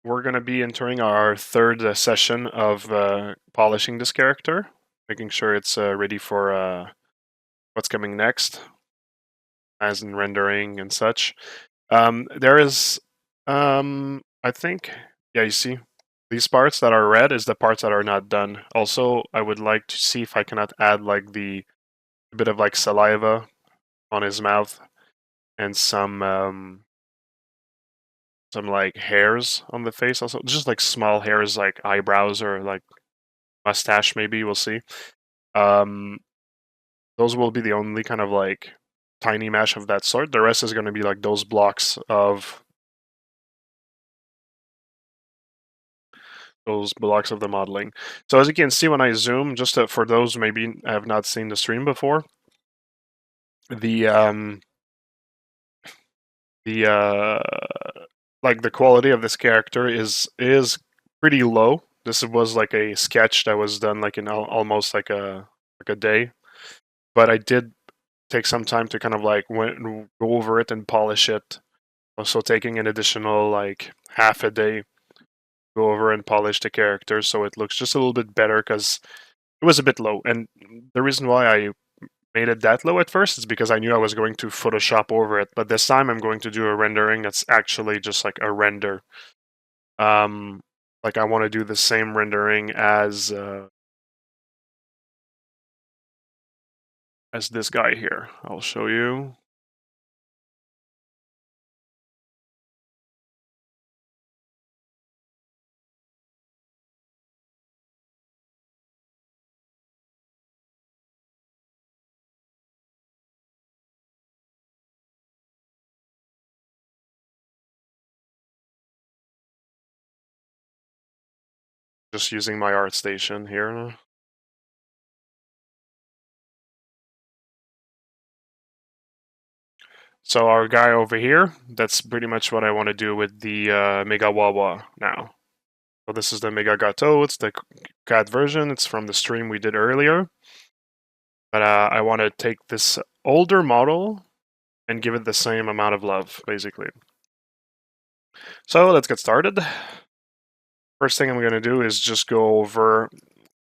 we're going to be entering our third session of polishing this character, making sure it's ready for what's coming next, as in rendering and such. There is, I think, yeah, you see, these parts that are red is the parts that are not done. Also, I would like to see if I cannot add like a bit of like saliva on his mouth and some like hairs on the face also, just like small hairs like eyebrows or like mustache maybe, we'll see. Um, those will be the only kind of like tiny mesh of that sort. The rest is going to be like those blocks of the modeling. So as you can see when I zoom, just for those maybe have not seen the stream before, the like the quality of this character is pretty low. This was like a sketch that was done like in almost like a day, but I did take some time to kind of like go over it and polish it. Also taking an additional like half a day, go over and polish the character so it looks just a little bit better because it was a bit low. And the reason why I made it that low at first is because I knew I was going to Photoshop over it. But this time I'm going to do a rendering that's actually just like a render. Um, like I want to do the same rendering as this guy here. I'll show you. Just using my art station here. So our guy over here, that's pretty much what I want to do with the Megahuahua now. So this is the Megagato, it's the CAD version, it's from the stream we did earlier. But I want to take this older model and give it the same amount of love, basically. So let's get started. First thing I'm going to do is just go over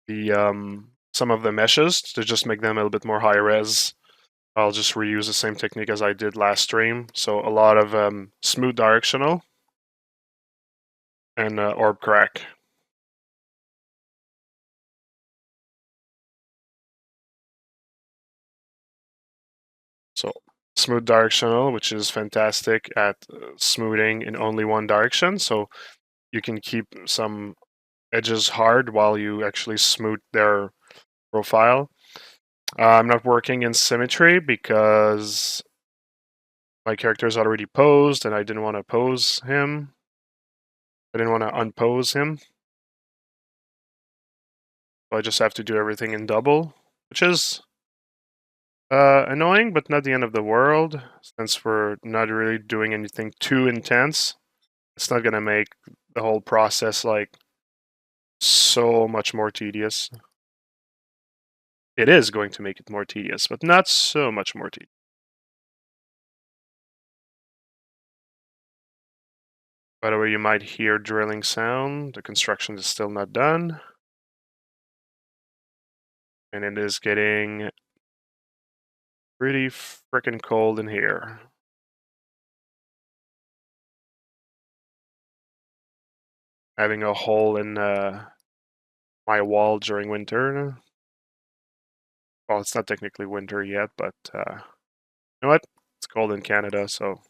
the some of the meshes to just make them a little bit more high res. I'll just reuse the same technique as I did last stream. So a lot of smooth directional and orb crack. So smooth directional, which is fantastic at smoothing in only one direction. So you can keep some edges hard while you actually smooth their profile. I'm not working in symmetry because my character is already posed and I didn't want to pose him. I didn't want to unpose him. So I just have to do everything in double, which is annoying, but not the end of the world, since we're not really doing anything too intense. It's not going to make the whole process like so much more tedious. It is going to make it more tedious, but not so much more tedious. By the way, you might hear drilling sound. The construction is still not done. And it is getting pretty freaking cold in here. Having a hole in my wall during winter. Well, it's not technically winter yet, but you know what? It's cold in Canada, so.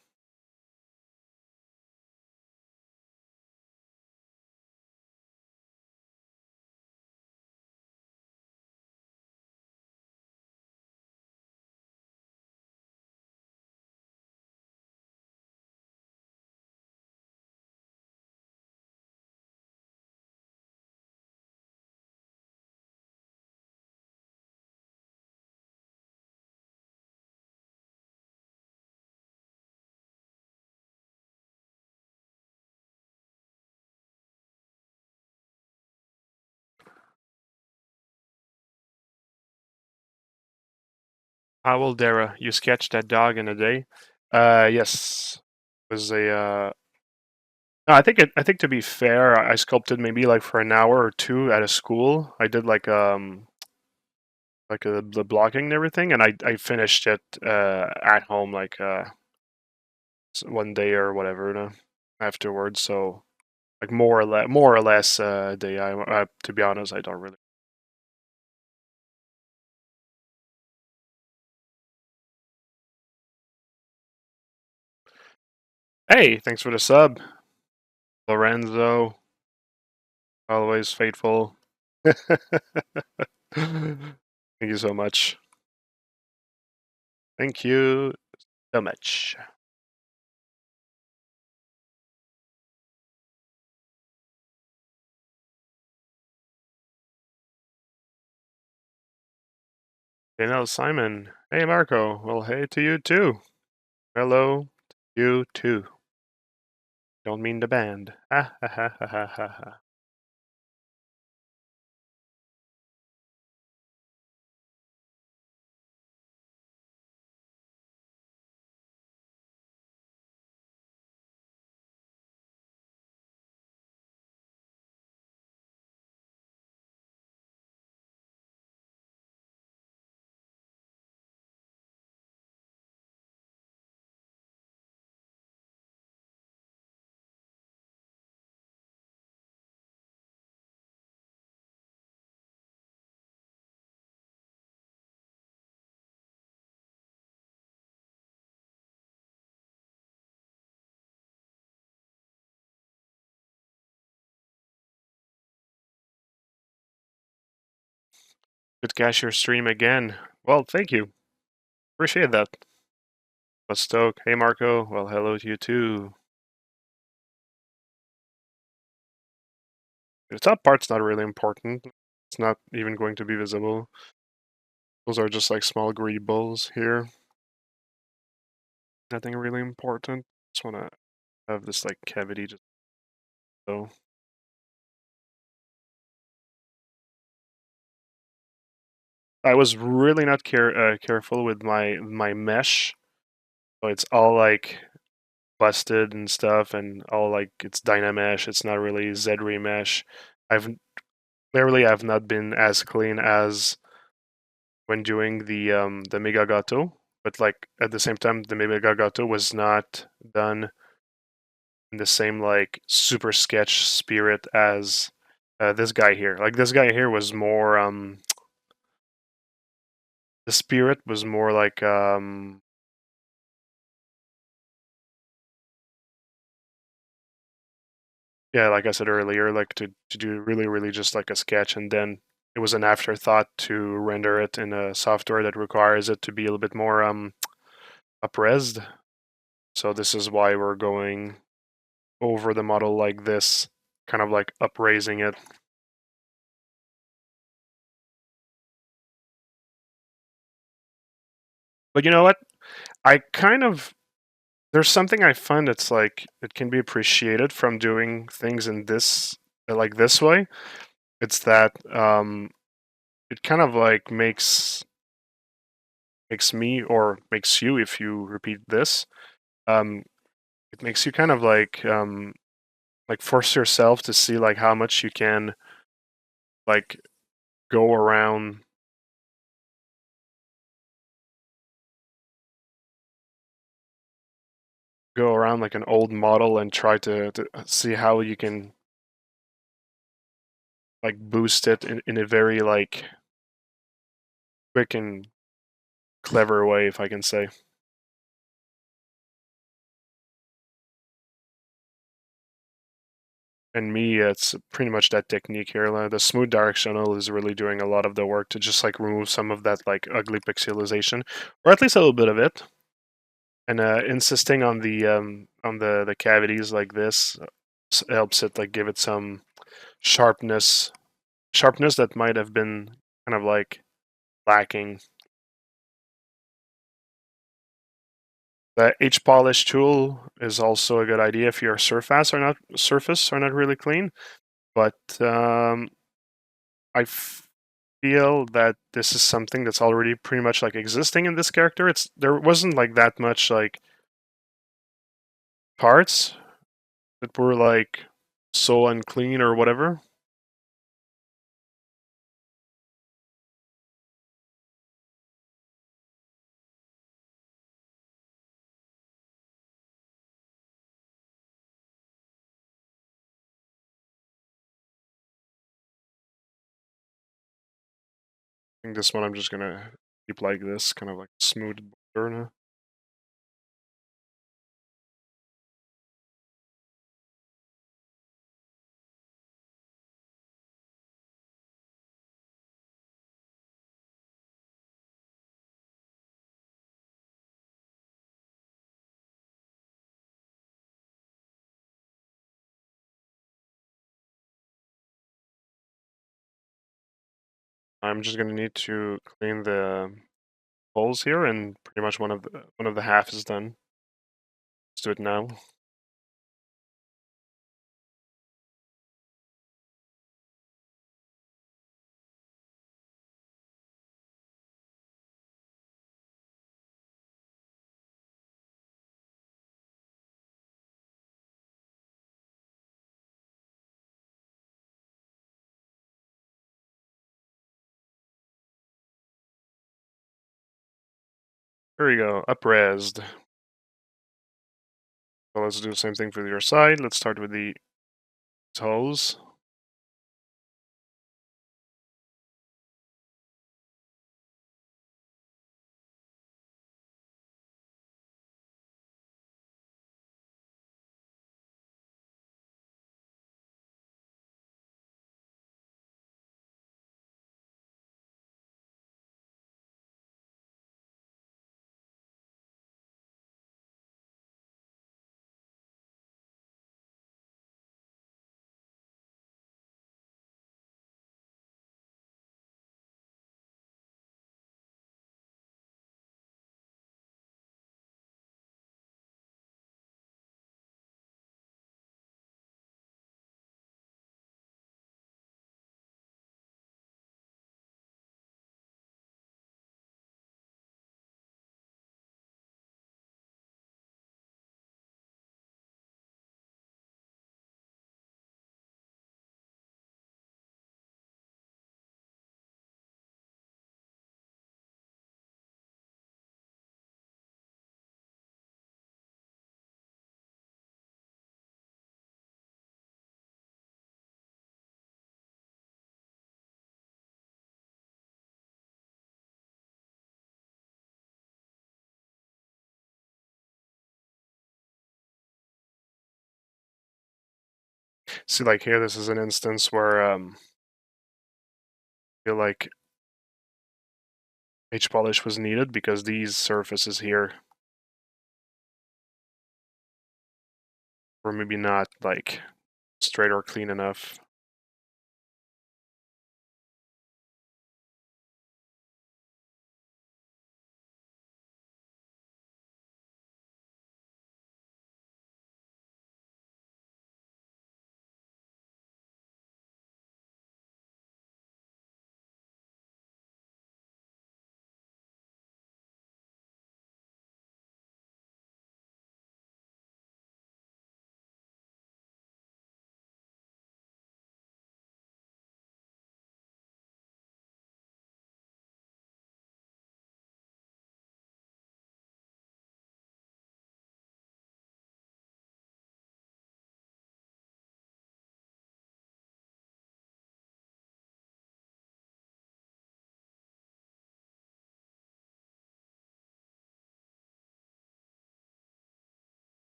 Owl Dara, you sketched that dog in a day? Yes. It was a No, I think to be fair, I sculpted maybe like for an hour or two at a school. I did like the blocking and everything, and I finished it at home like one day or whatever, afterwards. So like more or less a day. To be honest, I don't really. Hey, thanks for the sub, Lorenzo. Always faithful. Thank you so much. Thank you so much. Daniel Simon. Hey Marco. Well, hey to you too. Hello to you too. Don't mean the band. Ha ha ha ha ha ha ha. Good catch your stream again. Well, thank you. Appreciate that. But Stoke. Hey Marco. Well, hello to you too. The top part's not really important. It's not even going to be visible. Those are just like small greebles here. Nothing really important. Just want to have this like cavity just so. I was really not careful with my mesh. So it's all like busted and stuff, and all like it's Dynamesh. It's not really Z-Ray mesh. I've clearly I've not been as clean as when doing the Megagato, but like at the same time, the Megagato was not done in the same like super sketch spirit as this guy here. Like this guy here was more the spirit was more like yeah, like I said earlier, like to do really just like a sketch, and then it was an afterthought to render it in a software that requires it to be a little bit more upresed. So this is why we're going over the model like this, kind of like upraising it. But you know what? I kind of there's something I find that's like it can be appreciated from doing things in this like this way. It's that it kind of like makes me or makes you if you repeat this um it makes you kind of like force yourself to see like how much you can like go around like an old model and try to see how you can like boost it in a very like quick and clever way, if I can say. And me, it's pretty much that technique here. The smooth directional is really doing a lot of the work to just like remove some of that like ugly pixelization, or at least a little bit of it, and insisting on the cavities like this helps it like give it some sharpness, that might have been kind of like lacking. The H polish tool is also a good idea if your surface are not really clean, but I feel that this is something that's already pretty much like existing in this character. There wasn't like that much like parts, that were like so unclean or whatever. I think this one I'm just gonna keep like this, kind of like smooth border now. I'm just gonna need to clean the holes here, and pretty much one of the half is done. Let's do it now. Here we go, upresed. So let's do the same thing for your side. Let's start with the toes. See, like here, this is an instance where I feel like H polish was needed because these surfaces here were maybe not like straight or clean enough.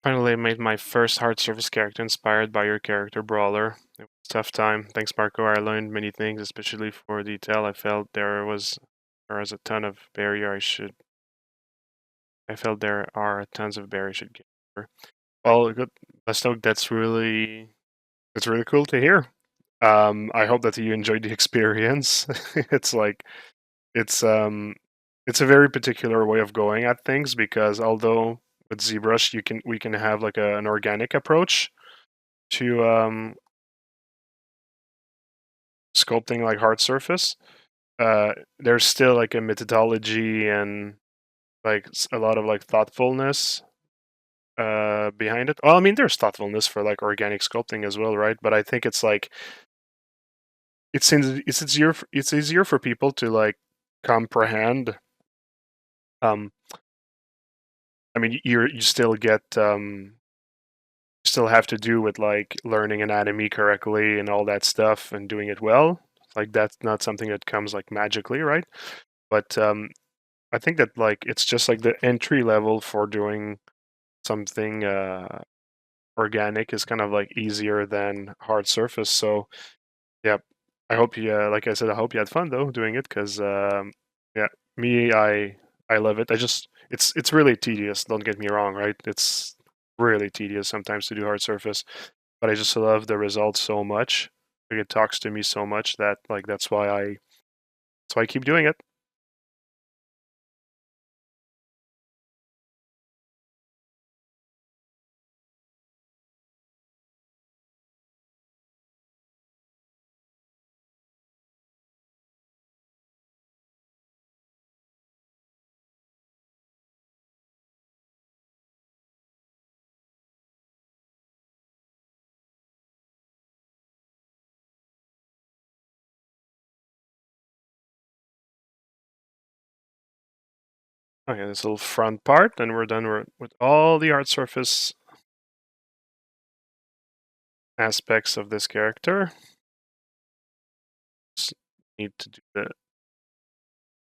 Finally, I made my first hard surface character inspired by your character, Brawler. It was a tough time. Thanks, Marco. I learned many things, especially for detail. I felt there was a ton of barrier I felt there are tons of barriers I should get over. Well, good. Lestoke, that's really cool to hear. I hope that you enjoyed the experience. It's like it's um it's a very particular way of going at things because although with ZBrush we can have like an organic approach to sculpting like hard surface. There's still like a methodology and like a lot of like thoughtfulness behind it. Well, I mean, there's thoughtfulness for like organic sculpting as well, right? But I think it's like it's easier for people to like comprehend. Um, I mean, you still get still have to do with like learning anatomy correctly and all that stuff and doing it well. Like that's not something that comes like magically, right? But I think that like it's just like the entry level for doing something organic is kind of like easier than hard surface. So yeah, I hope you like I said, I hope you had fun though doing it because yeah, me I love it. I just it's really tedious. Don't get me wrong, right? It's really tedious sometimes to do hard surface, but I just love the results so much. Like, it talks to me so much that like that's why I keep doing it. Okay, this little front part, and we're done with all the art surface aspects of this character. Just need to do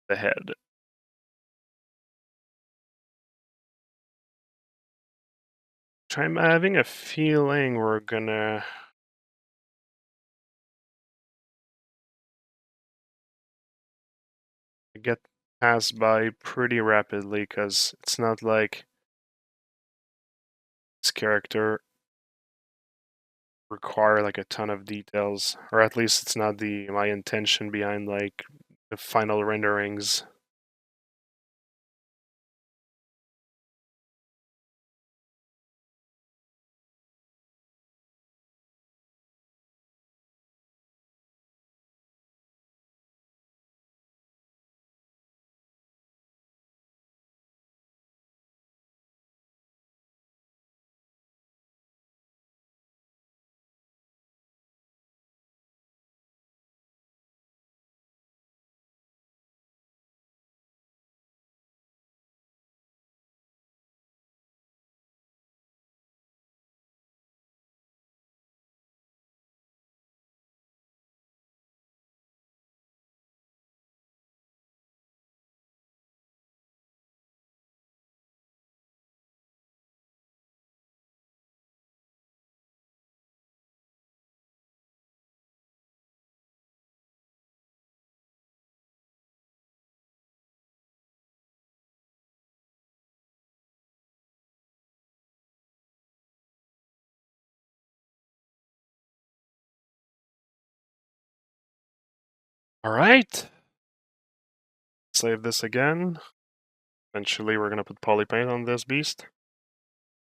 the head. I'm having a feeling we're gonna get passed by pretty rapidly because it's not like this character require like a ton of details, or at least it's not the my intention behind like the final renderings. All right, save this again. Eventually, we're gonna put poly paint on this beast.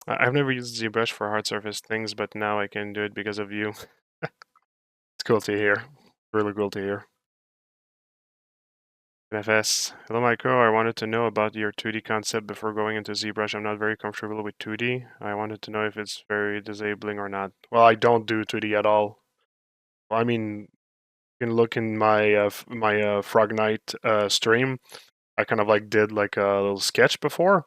I've never used ZBrush for hard surface things, but now I can do it because of you. It's cool to hear. Really cool to hear. NFS. Hello, Michael. I wanted to know about your 2D concept before going into ZBrush. I'm not very comfortable with 2D. I wanted to know if it's very disabling or not. Well, I don't do 2D at all. Well, I mean, you can look in my my Frog Knight stream. I kind of like did like a little sketch before,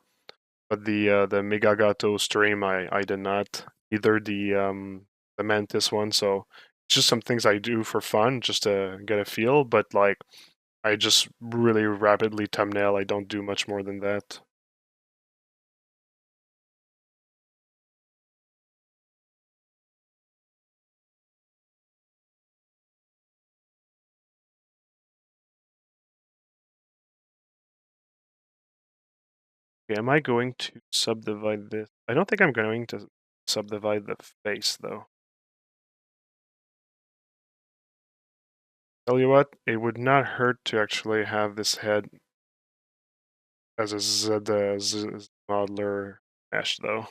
but the Megagato stream I did not. Either the Mantis one. So it's just some things I do for fun, just to get a feel. But like I just really rapidly thumbnail. I don't do much more than that. Okay, am I going to subdivide this? I don't think I'm going to subdivide the face though. Tell you what, it would not hurt to actually have this head as a Z modeler mesh though.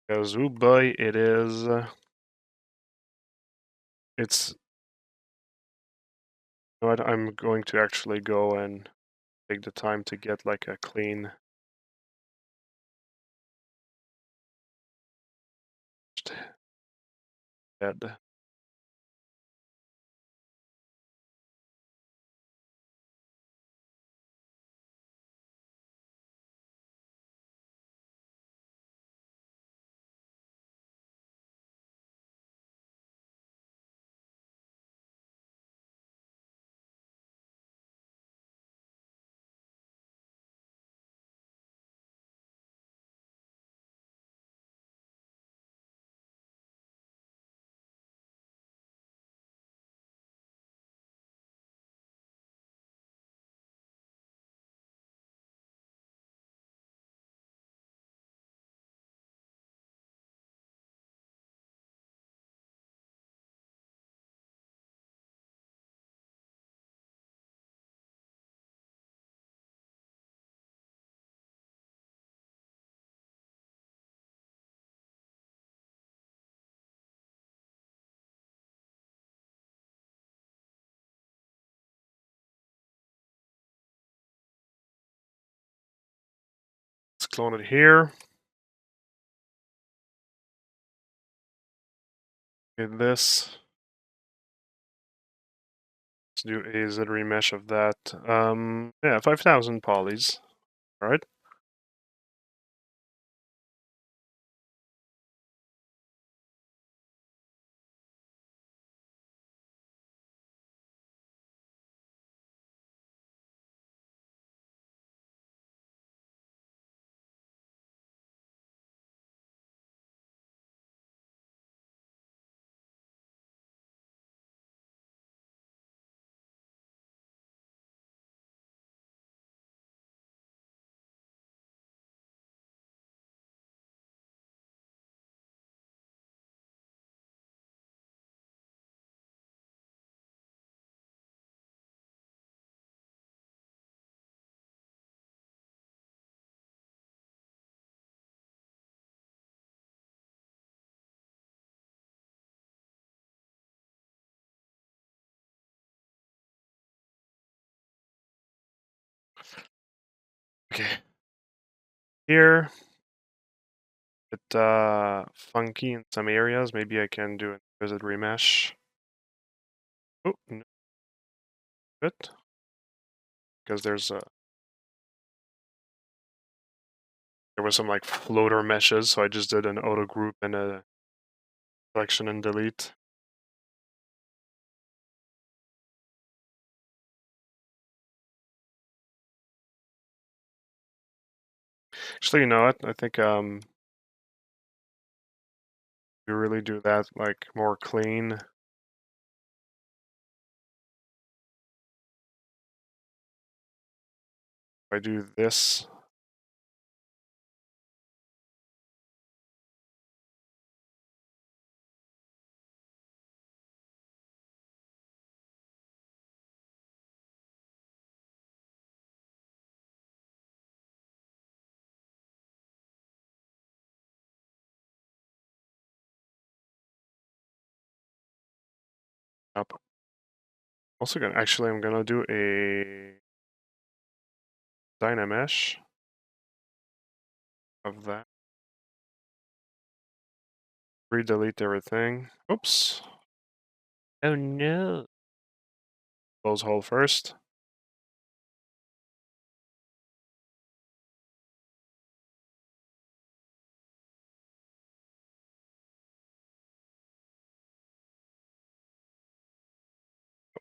Because, oh boy, it is. It's. You know what? I'm going to actually go and take the time to get like a clean head. Let's clone it here. Get this. Let's do a Z remesh of that. Yeah, 5,000 polys. All right. Okay. Here, bit funky in some areas. Maybe I can do a visit remesh. Oh, no. Good. Because there was some like floater meshes, so I just did an auto group and a selection and delete. Actually, you know what? I think we really do that like more clean. If I do this, up. Also gonna actually I'm gonna do a dynamesh of that. Redelete everything. Oops. Oh no. Close hole first.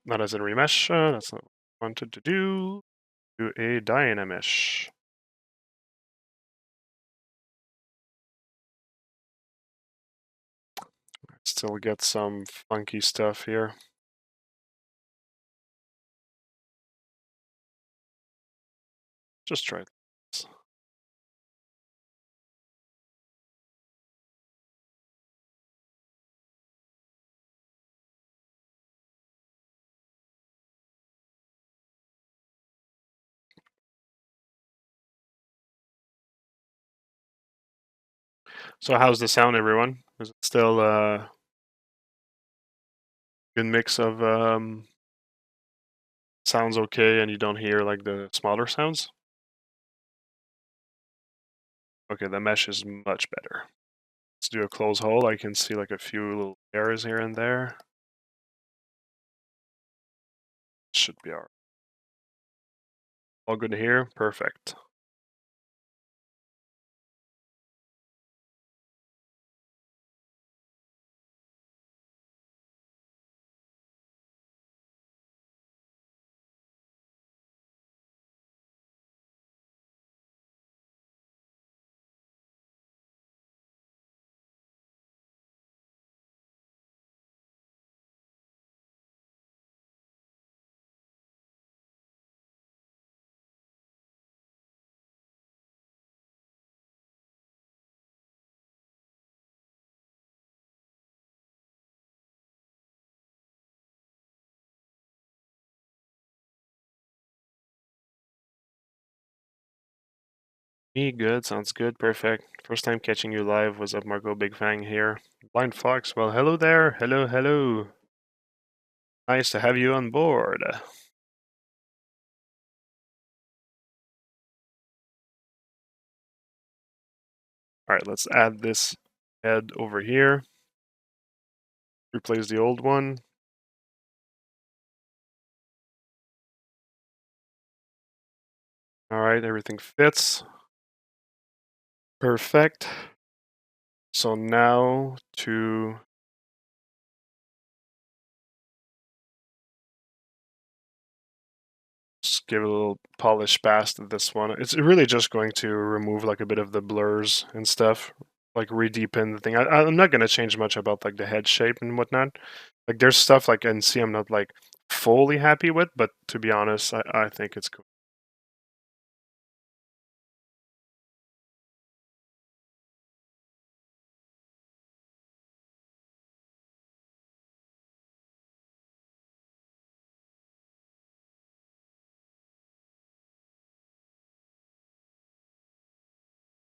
Not as a remesh. That's not what I wanted to do. Do a dynamesh. Still get some funky stuff here. Just try this. So how's the sound, everyone? Is it still a good mix of sounds okay and you don't hear like the smaller sounds? Okay, the mesh is much better. Let's do a close hole. I can see like a few little errors here and there. Should be all good here. Perfect. Me good, sounds good, perfect. First time catching you live. What's up, Marco? Big Fang here. Blind Fox, well, hello there. Hello, hello. Nice to have you on board. Alright, let's add this head over here. Replace the old one. Alright, everything fits. Perfect. So now to just give a little polish pass to this one. It's really just going to remove like a bit of the blurs and stuff, like re-deepen the thing. I'm not gonna change much about like the head shape and whatnot. Like there's stuff like I can see I'm not like fully happy with, but to be honest, I think it's cool.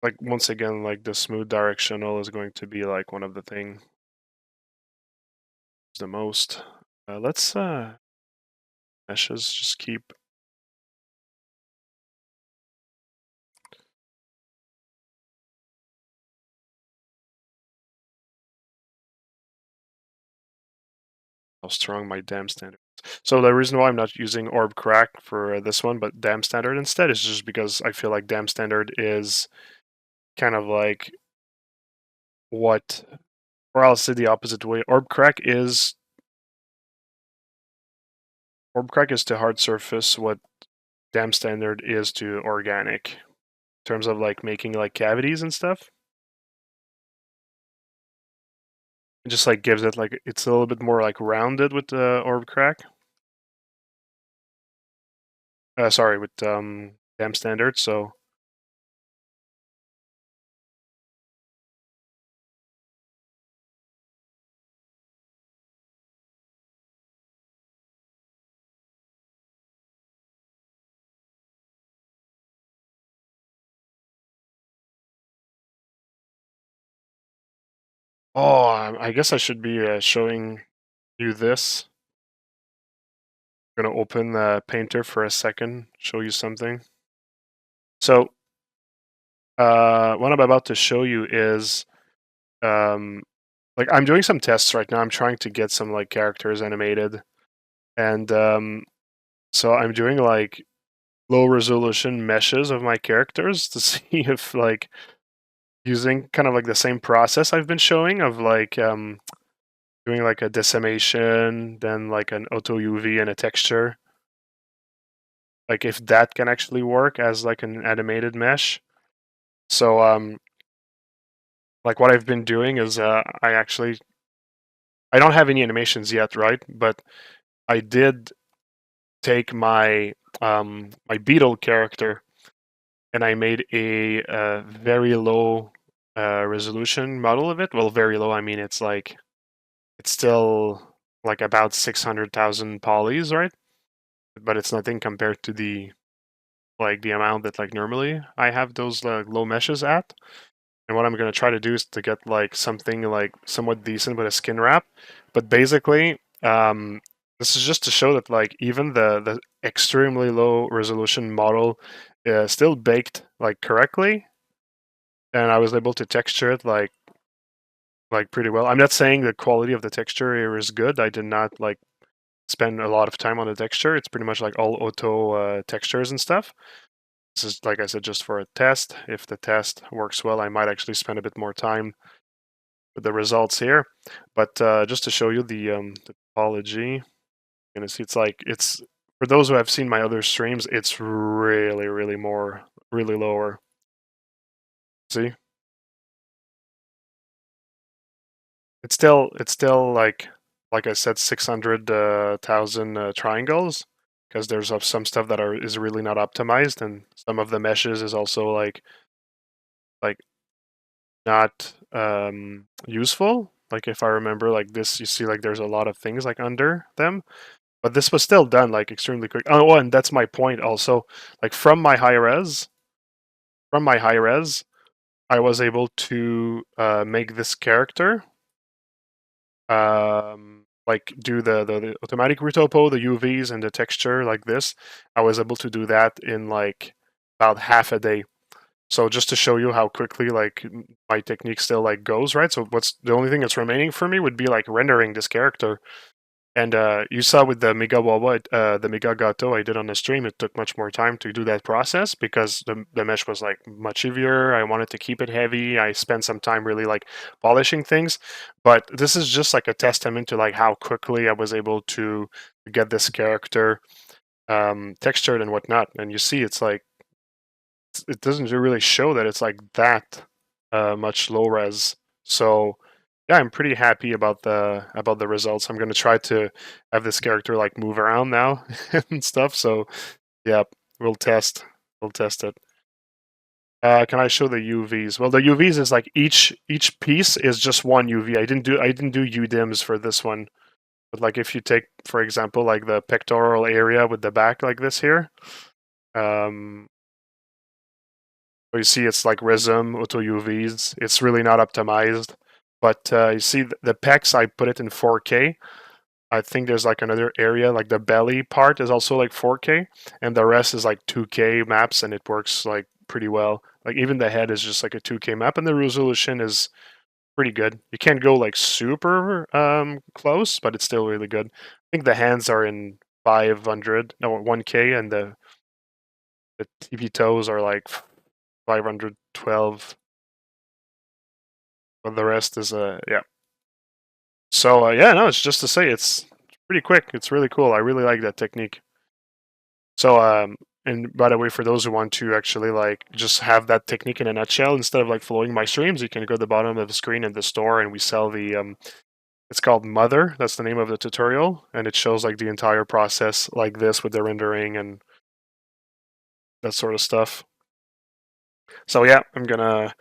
Like once again, like the smooth directional is going to be like one of the things the most. Let's meshes just keep. How strong my dam standard is. So the reason why I'm not using orb crack for this one, but dam standard instead, is just because I feel like dam standard is kind of like what, or I'll say the opposite way. Orb crack is to hard surface what dam standard is to organic, in terms of like making like cavities and stuff. It just like gives it like it's a little bit more like rounded with the orb crack. Sorry, with dam standard. So oh, I guess I should be showing you this. I'm gonna open the painter for a second, show you something. So what I'm about to show you is like I'm doing some tests right now. I'm trying to get some like characters animated, and so I'm doing like low resolution meshes of my characters to see if like using kind of like the same process I've been showing of like doing like a decimation, then like an auto UV and a texture. Like if that can actually work as like an animated mesh. So like what I've been doing is I don't have any animations yet, right? But I did take my my beetle character and I made a very low resolution model of it. Well, very low. I mean, it's still like about 600,000 polys, right? But it's nothing compared to the amount that like normally I have those low meshes at. And what I'm gonna try to do is to get like something like somewhat decent with a skin wrap. But basically, this is just to show that like even the extremely low resolution model still baked like correctly, and I was able to texture it like like pretty well. I'm not saying the quality of the texture here is good. I did not like spend a lot of time on the texture. It's pretty much like all auto textures and stuff. This is, like I said, just for a test. If the test works well, I might actually spend a bit more time with the results here. But just to show you the topology, you're gonna see it's for those who have seen my other streams, it's really, really lower. See, it's still like I said, 600,000 triangles, because there's some stuff that is really not optimized, and some of the meshes is also like not useful. Like if I remember, like this, you see like there's a lot of things like under them, but this was still done like extremely quick. Oh, and that's my point also. Like from my high res, I was able to make this character, like do the automatic retopo, the UVs, and the texture like this. I was able to do that in like about half a day. So just to show you how quickly like my technique still like goes, right? So what's the only thing that's remaining for me would be like rendering this character. And you saw with the Megahuahua, the Megagato I did on the stream, it took much more time to do that process because the mesh was like much heavier. I wanted to keep it heavy. I spent some time really like polishing things. But this is just like a testament to like how quickly I was able to get this character textured and whatnot. And you see, it's like it doesn't really show that it's like that much low res. So yeah, I'm pretty happy about the results. I'm gonna try to have this character like move around now and stuff. So yeah, we'll test. We'll test it. Can I show the UVs? Well, the UVs is like each piece is just one UV. I didn't do UDIMs for this one. But like if you take, for example, like the pectoral area with the back like this here, um, so you see it's like Rism, Auto UVs. It's really not optimized. But you see the pecs, I put it in 4K. I think there's like another area, like the belly part is also like 4K, and the rest is like 2K maps, and it works like pretty well. Like even the head is just like a 2K map, and the resolution is pretty good. You can't go like super close, but it's still really good. I think the hands are in 500, no 1K, and the TV toes are like 512, but the rest is yeah. So yeah, no, it's just to say it's pretty quick. It's really cool. I really like that technique. So and by the way, for those who want to actually like just have that technique in a nutshell, instead of like following my streams, you can go to the bottom of the screen in the store, and we sell the it's called Mother. That's the name of the tutorial, and it shows like the entire process like this with the rendering and that sort of stuff. So yeah, I'm gonna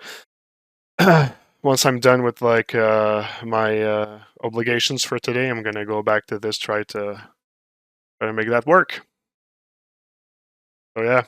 once I'm done with like my obligations for today, I'm gonna go back to this, try to make that work. So yeah.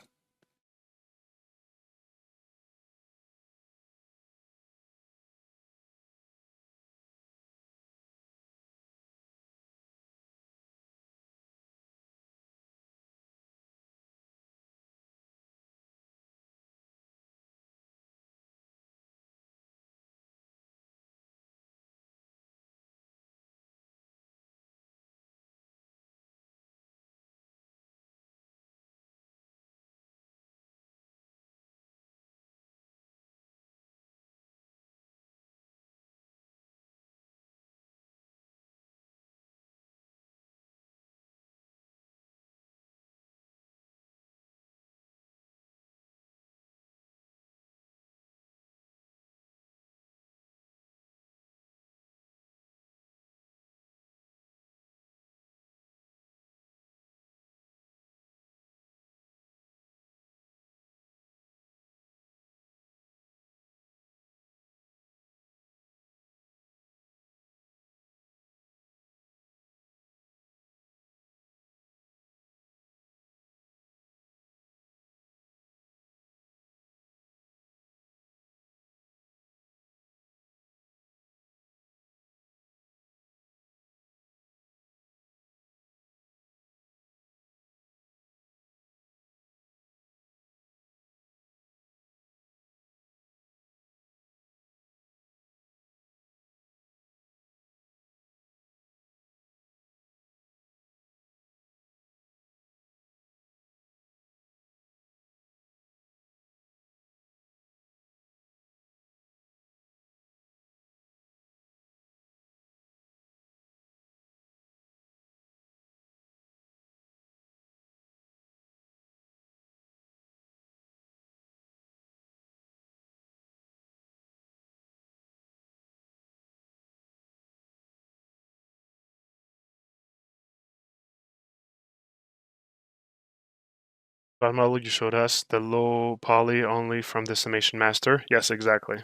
What model you showed us, the low poly only from Decimation Master? Yes, exactly.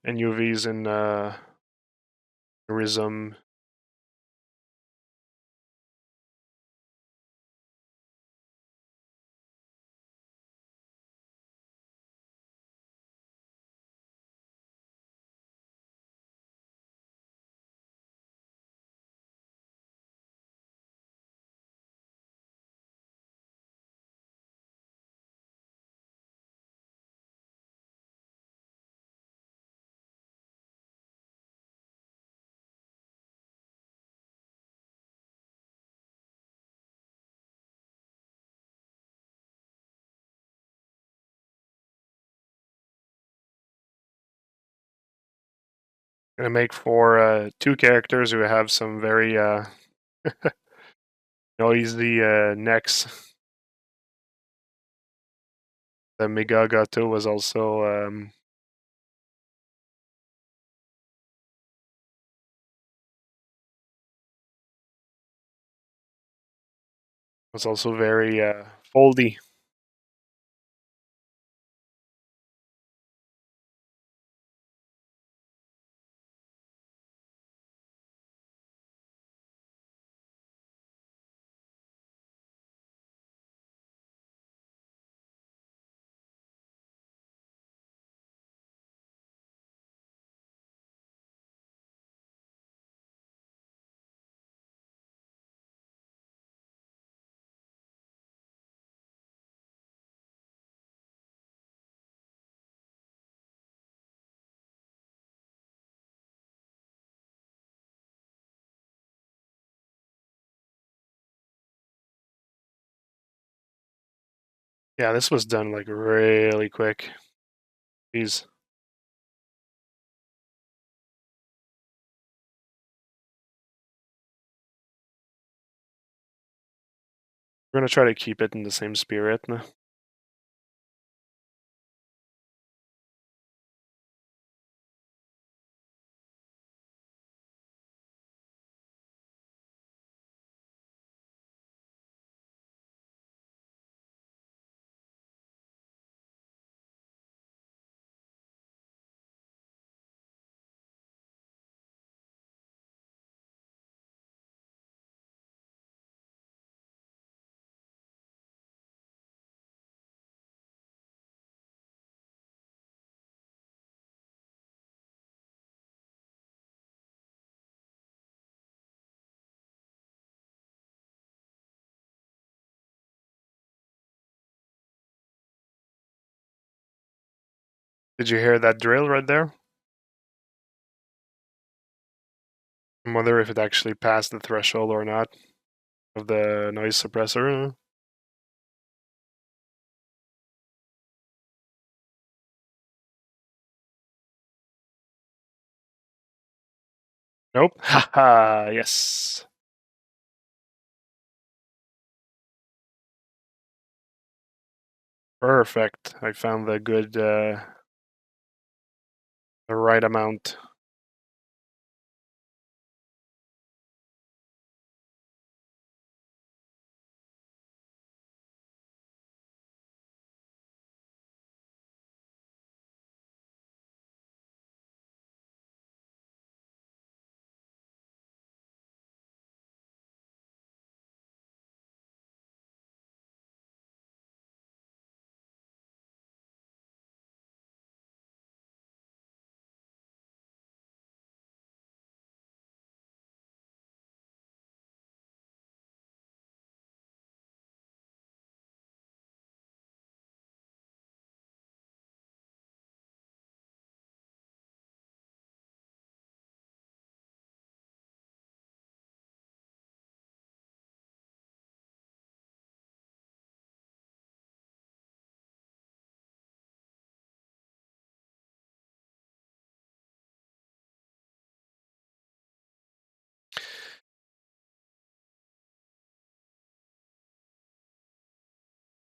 And UVs in Rhythm. Gonna make for two characters who have some very noisy necks. The Megagato was also very foldy. Yeah, this was done like really quick. Jeez. We're gonna try to keep it in the same spirit now. Did you hear that drill right there? I wonder if it actually passed the threshold or not of the noise suppressor. Nope. Haha, yes. Perfect. I found the right amount.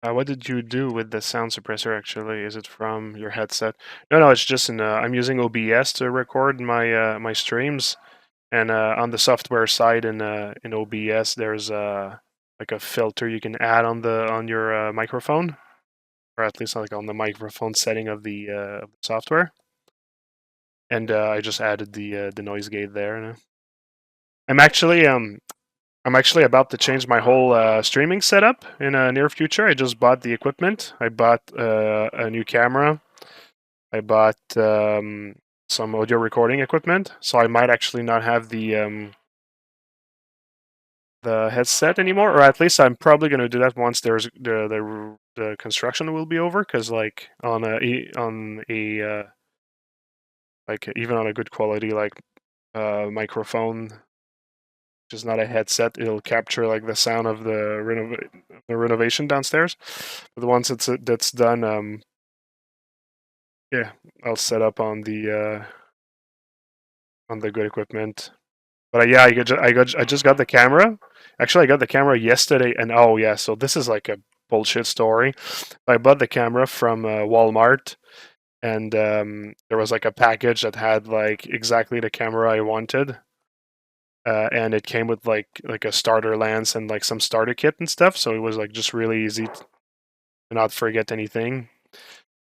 What did you do with the sound suppressor actually? Is it from your headset? No, no, it's just I'm using OBS to record my my streams. And on the software side in OBS, there's like a filter you can add on your microphone, or at least like on the microphone setting of the software. And I just added the noise gate there. I'm actually I'm actually about to change my whole streaming setup in a near future. I just bought the equipment. I bought a new camera. I bought some audio recording equipment, so I might actually not have the headset anymore, or at least I'm probably going to do that once there's the construction will be over. Because like on a like even on a good quality like microphone, which is not a headset, it'll capture like the sound of the renovation downstairs. But once that's done, yeah, I'll set up on the good equipment. But yeah, I just got the camera. Actually, I got the camera yesterday, and oh yeah, so this is like a bullshit story. I bought the camera from Walmart, and there was like a package that had like exactly the camera I wanted, and it came with like a starter lens and like some starter kit and stuff. So it was like just really easy to not forget anything.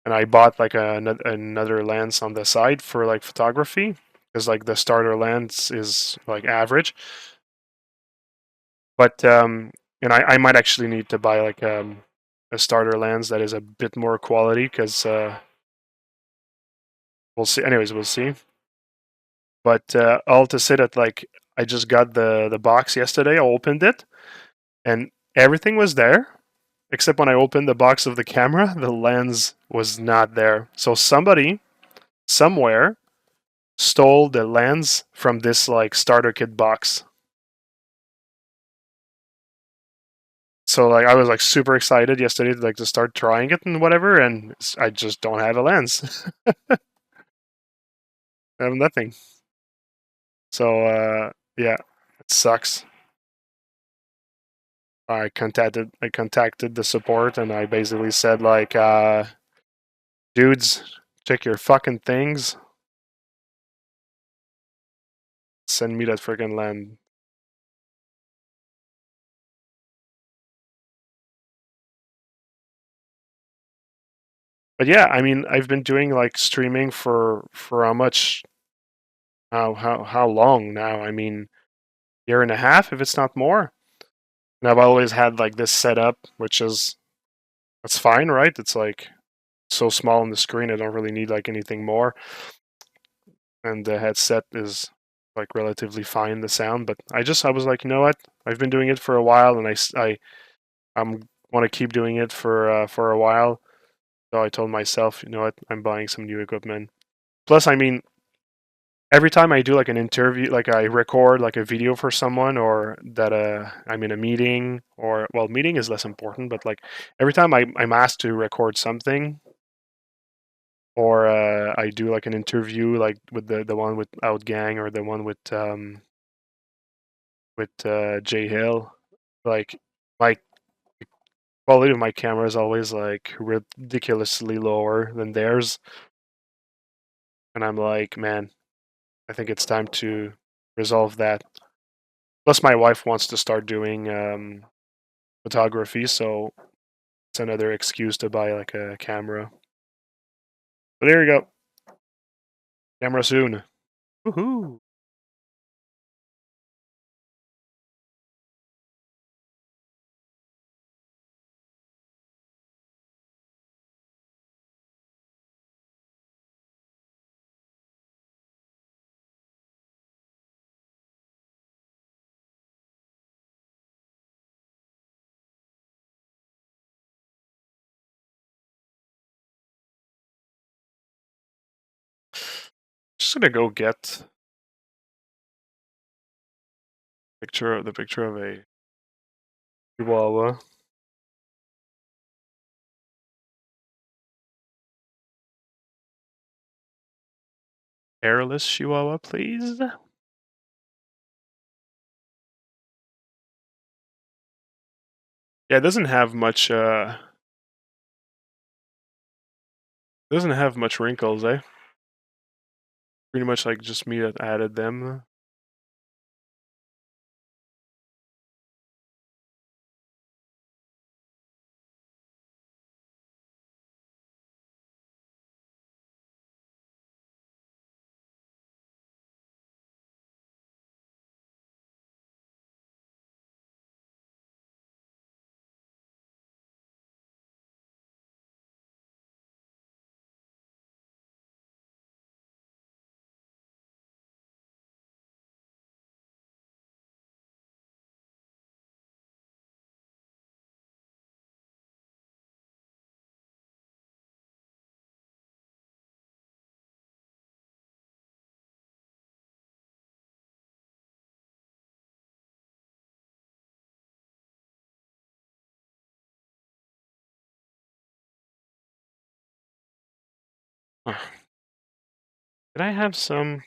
And I bought like another lens on the side for like photography, because like the starter lens is like average. But and I might actually need to buy like a starter lens that is a bit more quality, because we'll see. Anyways, we'll see. But all to say that like I just got the box yesterday. I opened it and everything was there, except when I opened the box of the camera, the lens was not there. So somebody somewhere stole the lens from this like starter kit box. So like I was like super excited yesterday to like to start trying it and whatever, and I just don't have a lens. I have nothing. So yeah, it sucks. I contacted the support, and I basically said like dudes, check your fucking things. Send me that freaking lens. But yeah, I mean, I've been doing like streaming for how much how long now? I mean, year and a half if it's not more. And I've always had like this setup, which is that's fine, right? It's like so small on the screen, I don't really need like anything more. And the headset is like relatively fine, the sound. But I was like, you know what? I've been doing it for a while, and I'm want to keep doing it for a while. So I told myself, you know what? I'm buying some new equipment. Plus, I mean, every time I do like an interview, like I record like a video for someone, or that I'm in a meeting, or well, meeting is less important, but like every time I'm asked to record something, or I do like an interview, like with the one with Outgang, or the one with Jay Hill, like my quality of my camera is always like ridiculously lower than theirs, and I'm like, man, I think it's time to resolve that. Plus, my wife wants to start doing photography, so it's another excuse to buy like a camera. But there you go, camera soon. Woohoo! Just gonna go get picture of a Chihuahua. Hairless Chihuahua, please. Yeah, it doesn't have much wrinkles, eh? Pretty much like just me that added them. Did I have some?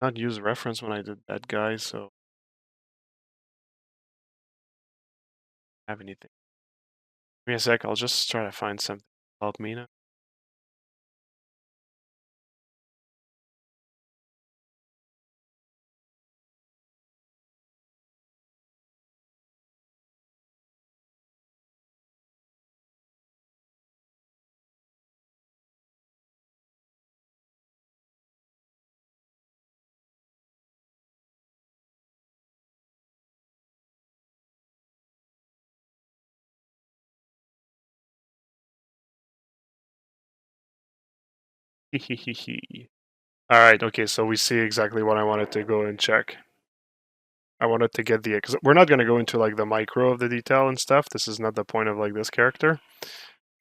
Not use reference when I did that guy, so I have anything. Give me a sec, I'll just try to find something to help me now. Alright, okay, so we see exactly what I wanted to go and check. I wanted to get the, because we're not going to go into like the micro of the detail and stuff. This is not the point of like this character.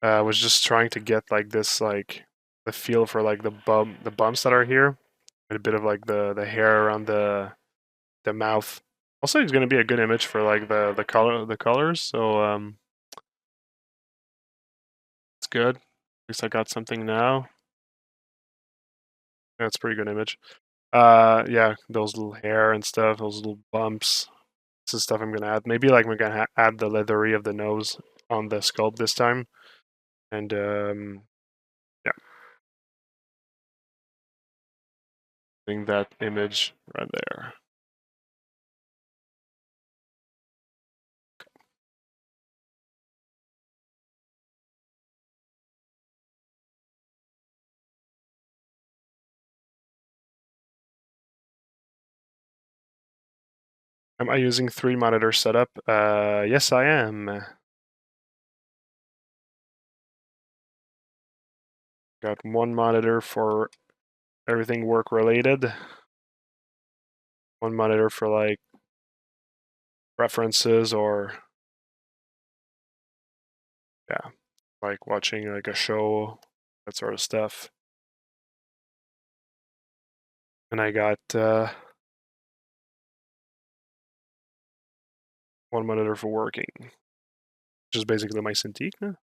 I was just trying to get like this, like the feel for like the bumps that are here, and a bit of like the hair around the mouth. Also, it's going to be a good image for like the colors. So it's good. At least I got something now. That's a pretty good image. Yeah, those little hair and stuff, those little bumps. This is stuff I'm gonna add. Maybe like we're gonna add the leathery of the nose on the sculpt this time, and yeah, I think that image right there. Am I using 3 monitor setup? Yes, I am. Got 1 monitor for everything work related. 1 monitor for like references or yeah, like watching like a show, that sort of stuff. And I got 1 monitor for working, which is basically my Cintiq.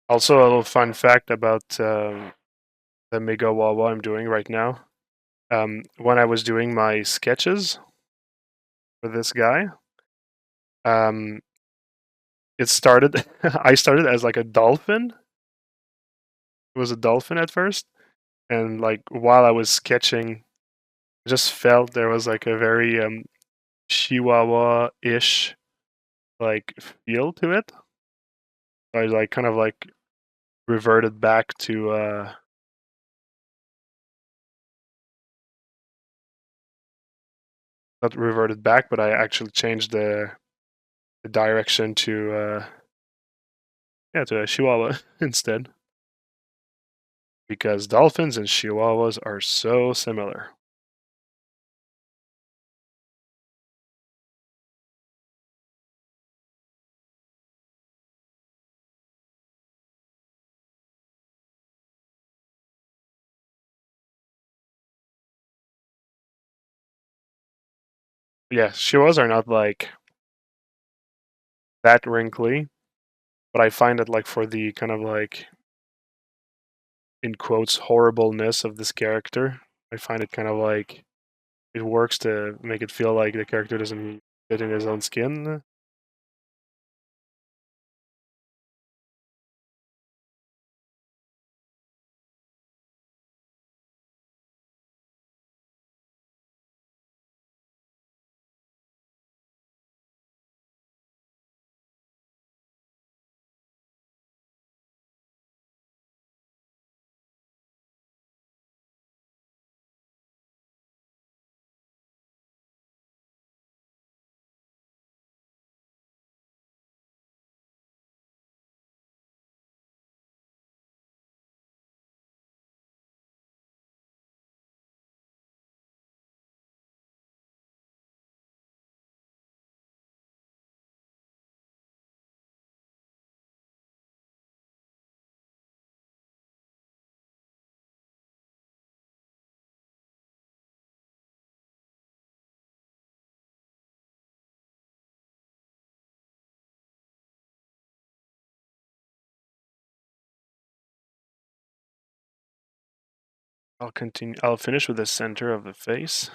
Also, a little fun fact about the Megahuahua I'm doing right now. When I was doing my sketches for this guy, um, it started. I started as like a dolphin. It was a dolphin at first, and like while I was sketching, I just felt there was like a very Chihuahua-ish like feel to it. I like kind of like reverted back to not reverted back, but I actually changed the direction to yeah, to a Chihuahua instead. because dolphins and chihuahuas are so similar. Yeah, chihuahuas are not like that wrinkly, but I find that like for the kind of like in quotes horribleness of this character, I find it kind of like it works to make it feel like the character doesn't fit in his own skin. I'll continue. I'll finish with the center of the face.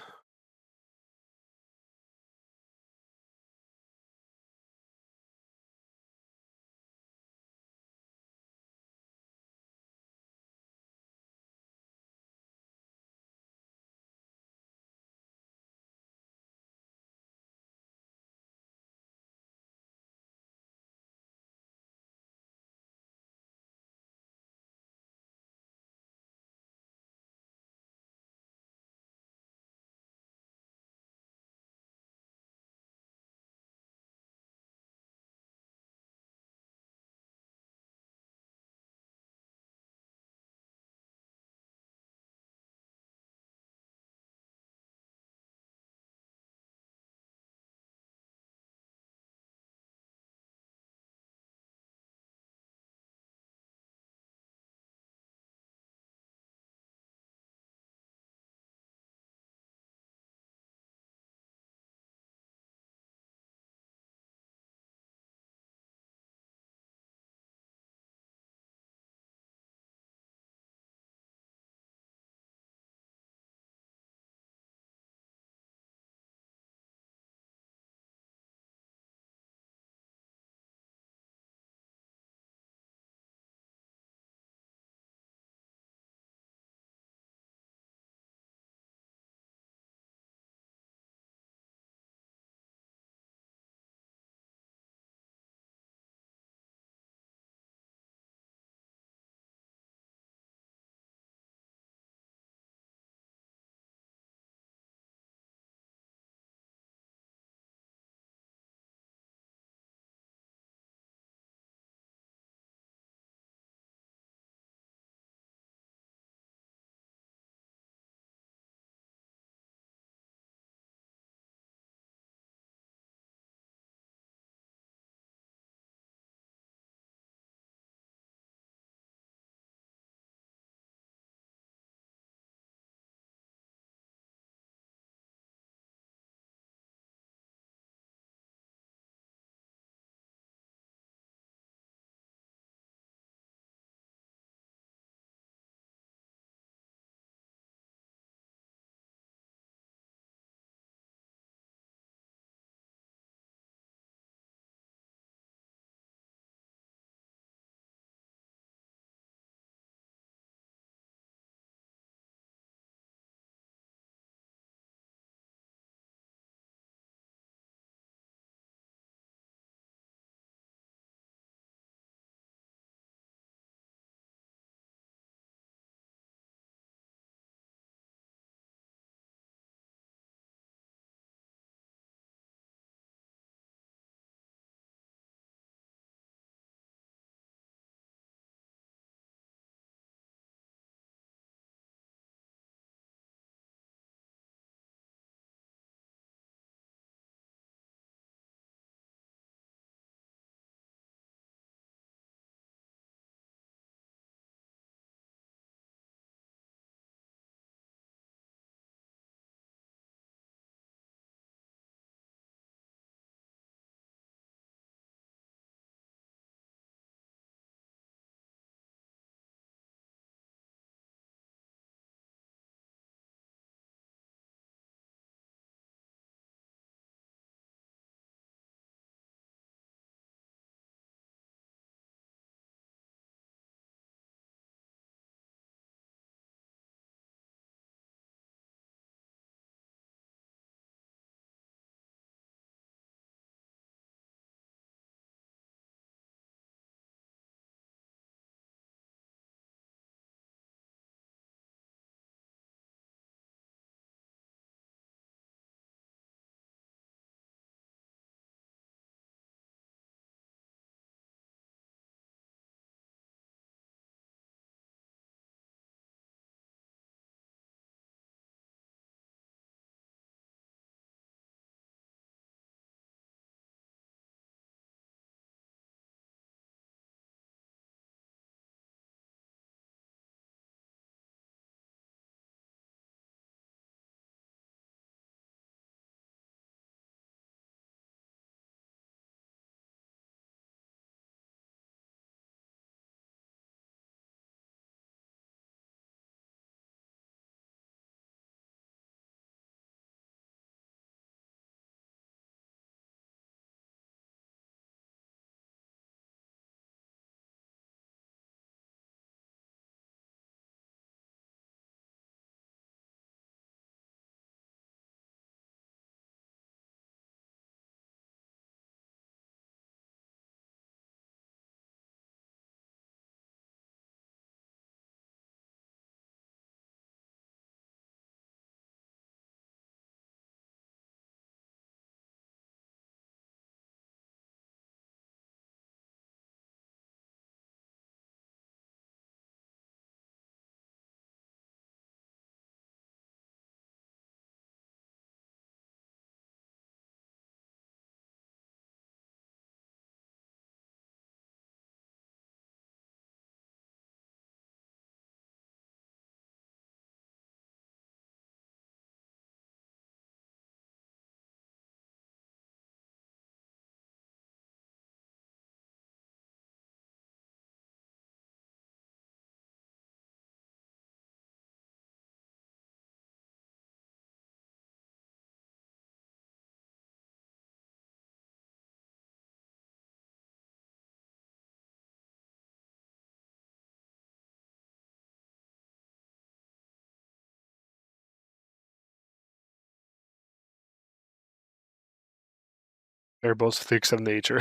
They're both freaks of nature.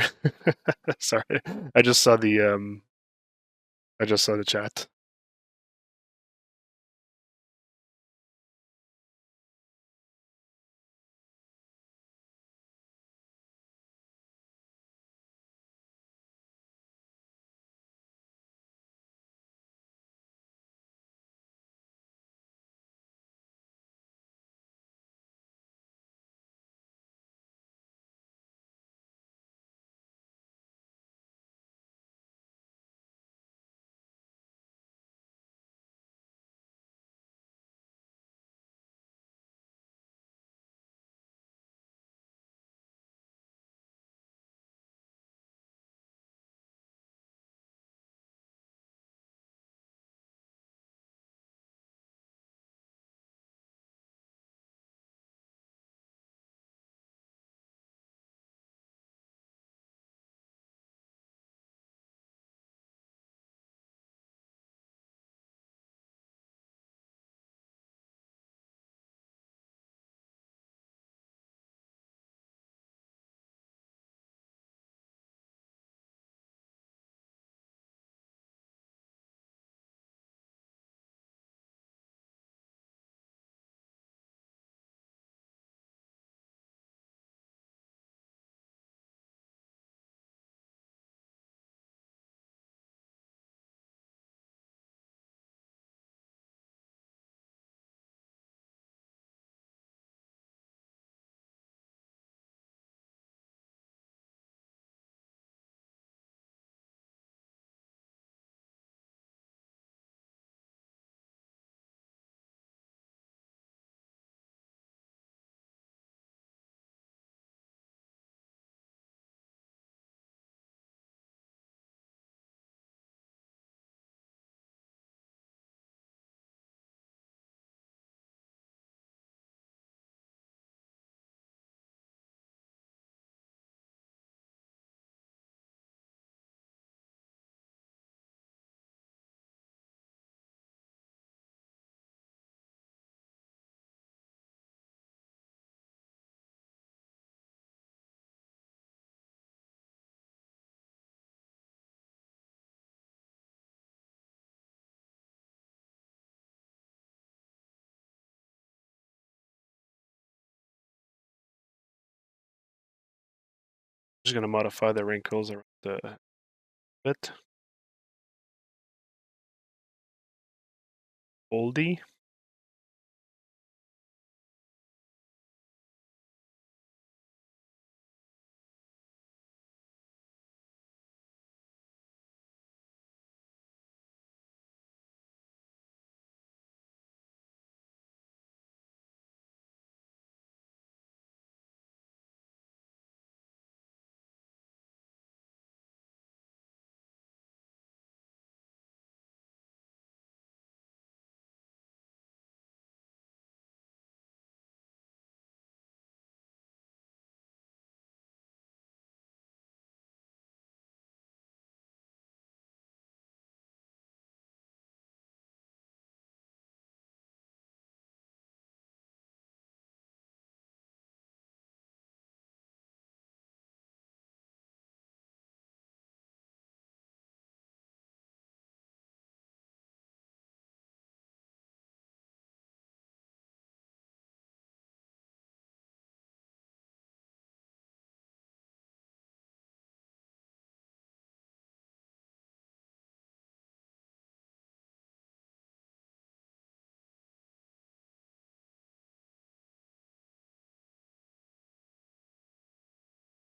Sorry, I just saw the I just saw the chat. Just gonna modify the wrinkles around the bit. Oldie.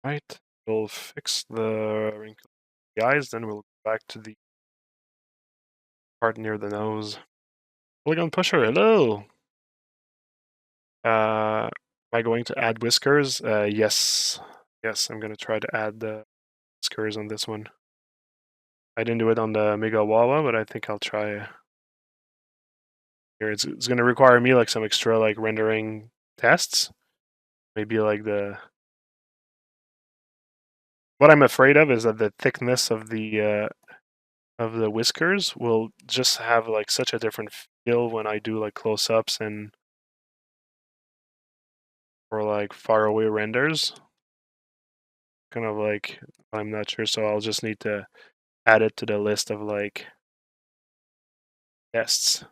Right. We'll fix the wrinkle in the eyes, then we'll go back to the part near the nose. Polygon Pusher, hello! Am I going to add whiskers? Yes. Yes, I'm gonna try to add the whiskers on this one. I didn't do it on the Megahuahua, but I think I'll try here. It's gonna require me like some extra like rendering tests. Maybe like the what I'm afraid of is that the thickness of the whiskers will just have like such a different feel when I do like close-ups and or like far away renders. kind of like I'm not sure, so I'll just need to add it to the list of like tests.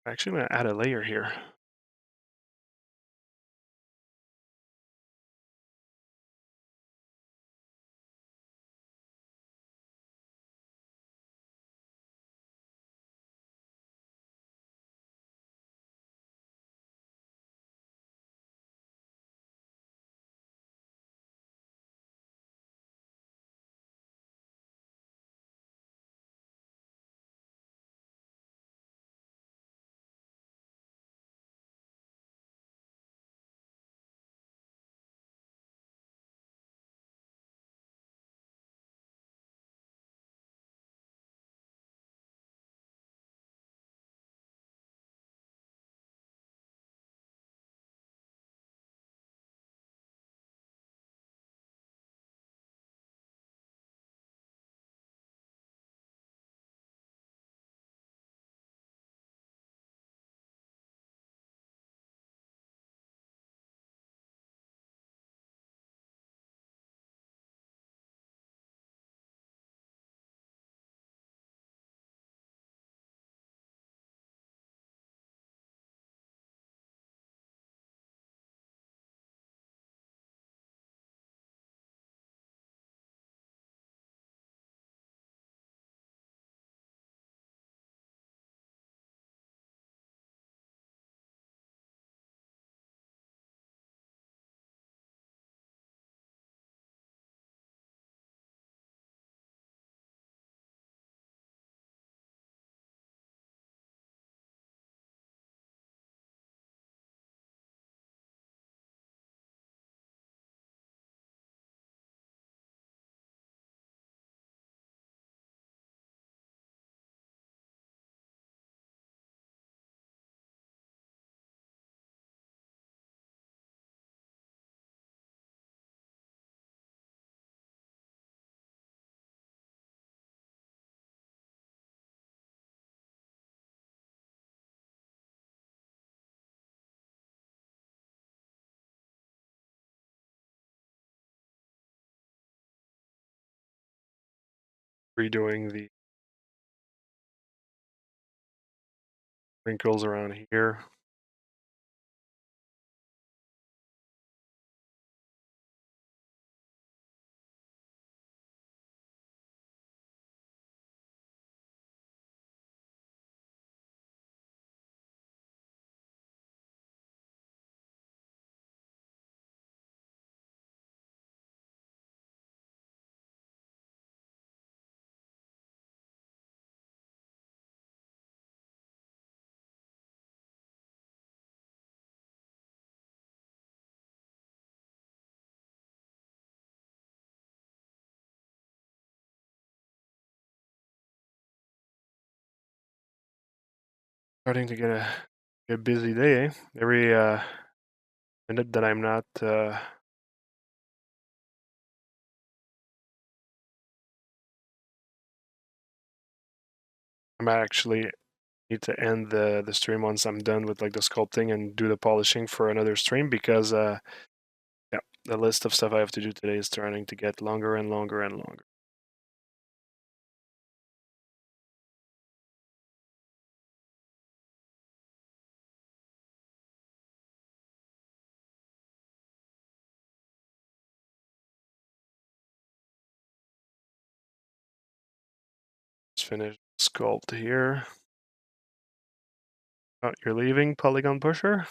Actually, I'm gonna add a layer here. Redoing the wrinkles around here. Starting to get a busy day, eh? Every minute that I'm not I'm actually need to end the stream once I'm done with like the sculpting and do the polishing for another stream because yeah, The list of stuff I have to do today is starting to get longer and longer and longer. Just finish sculpt here. Oh, you're leaving, polygon pusher?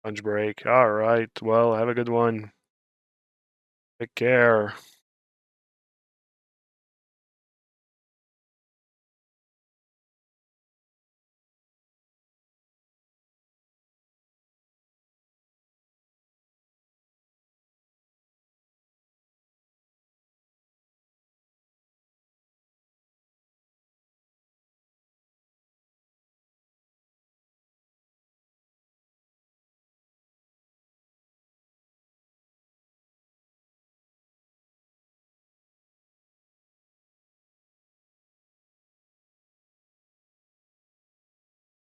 Lunch break. All right. Well, have a good one. Take care.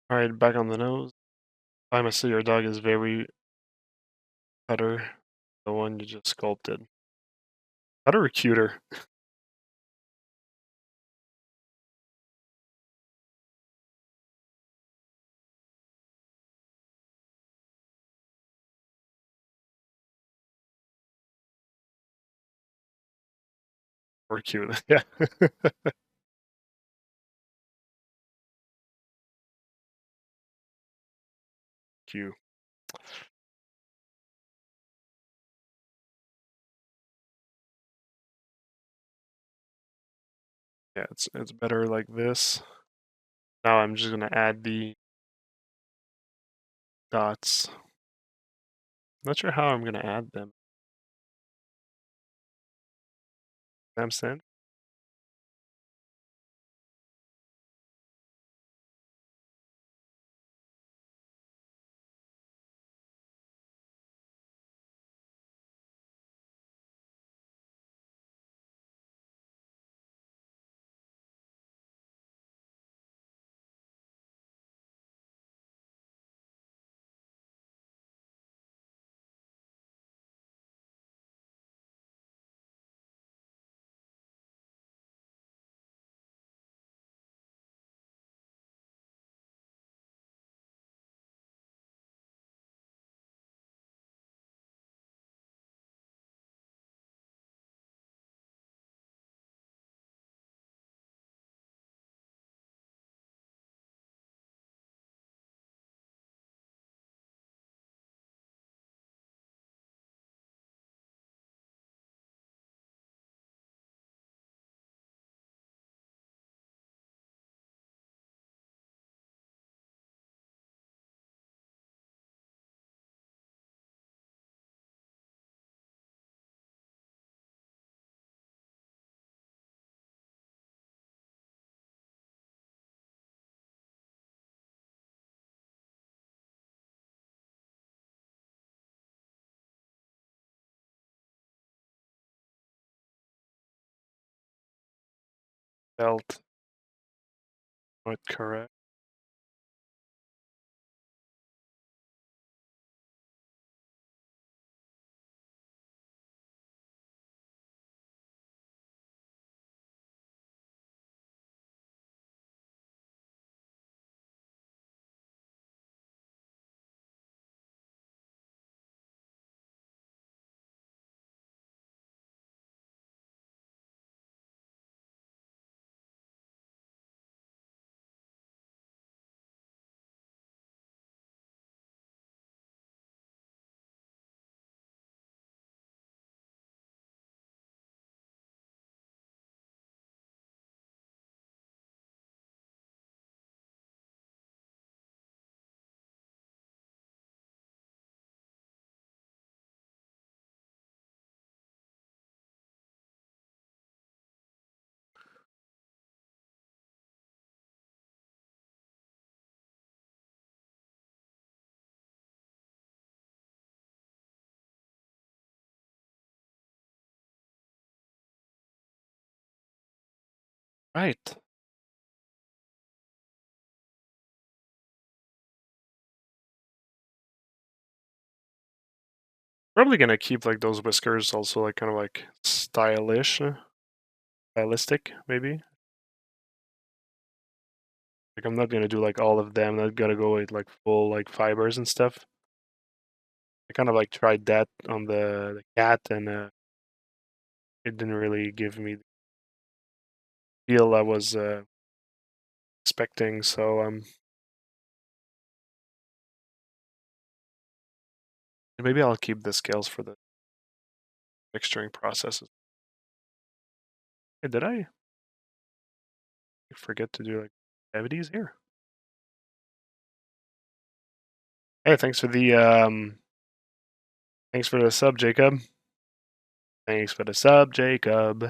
All right, back on the nose. I must say your dog is very better. The one you just sculpted. Better or cuter? Or cute? Yeah. Cute. Yeah, it's better like this. Now I'm just gonna add the dots. Not sure how I'm gonna add them. Stamp. Belt. Not correct. Right. Probably gonna keep like those whiskers also like kind of like stylistic maybe. Like I'm not gonna do like all of them. I'm not gonna go with like full like fibers and stuff. I kind of like tried that on the cat and it didn't really give me the feel I was expecting. So maybe I'll keep the scales for the texturing processes. Hey, did I forget to do like cavities here? Hey, thanks for the sub, Jacob. Thanks for the sub, Jacob.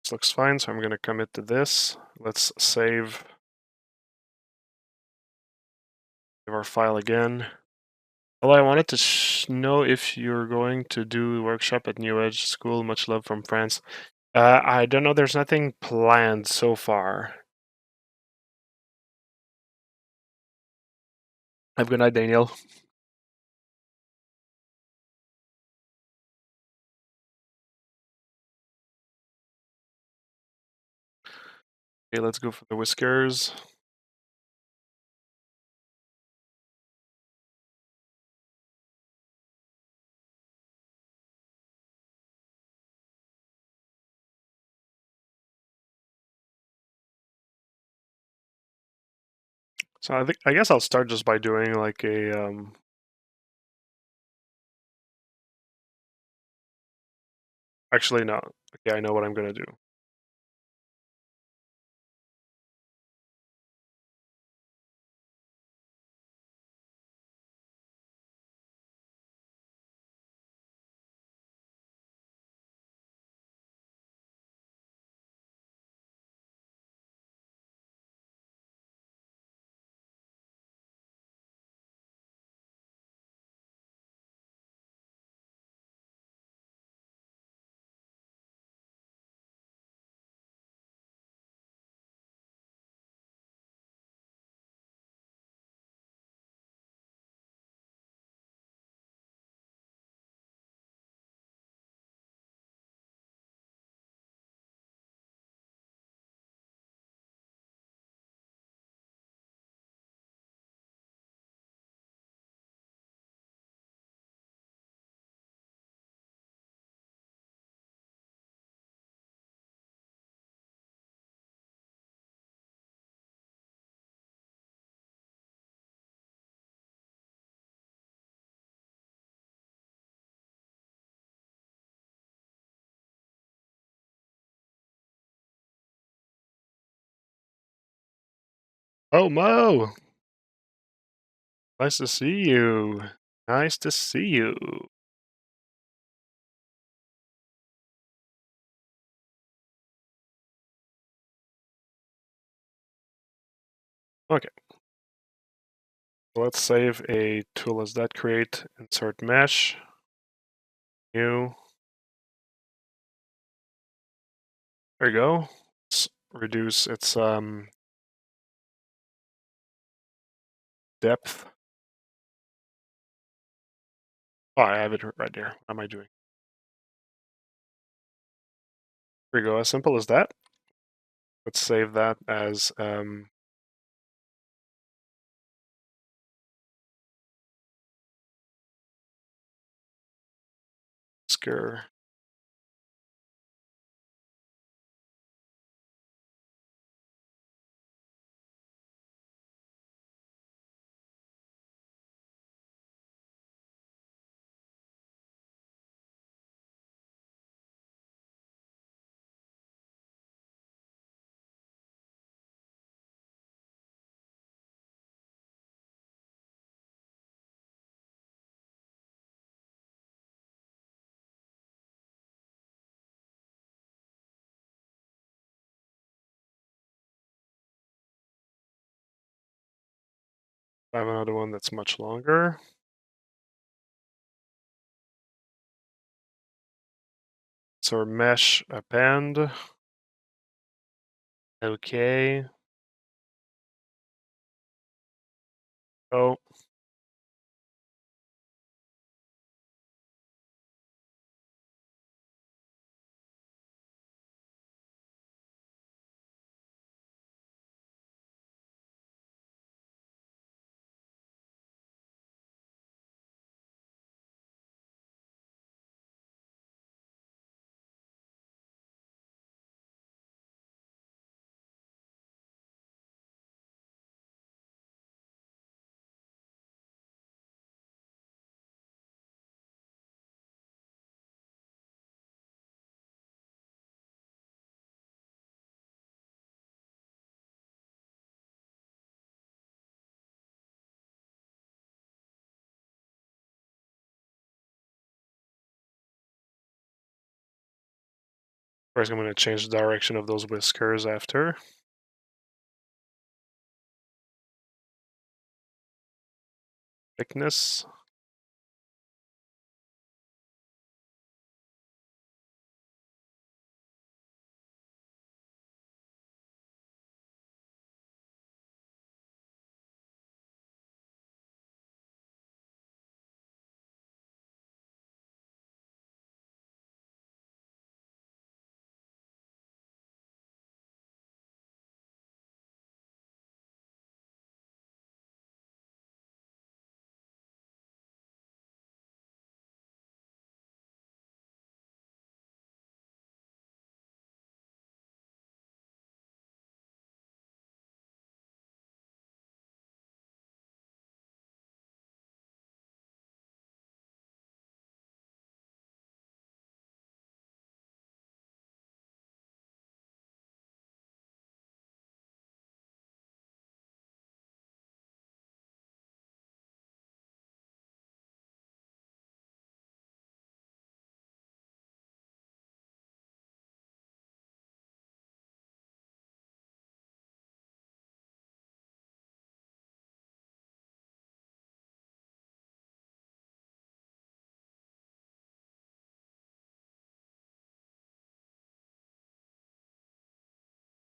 This looks fine, so I'm gonna commit to this. Let's save our file again. Well, I wanted to know if you're going to do workshop at New Edge School. Much love from France. I don't know. There's nothing planned so far. Have a good night, Daniel. Okay, let's go for the whiskers. So I guess I'll start just by doing like a Actually, no. Okay, I know what I'm gonna do. Oh, Mo! Nice to see you. Nice to see you. Okay. Let's save a tool as that. Create, insert mesh, new. There you go. Let's reduce its depth. Oh, I have it right there. What am I doing? There you go. As simple as that. Let's save that as scare. I have another one that's much longer. So mesh append. Okay. Oh. First, I'm going to change the direction of those whiskers after. Thickness.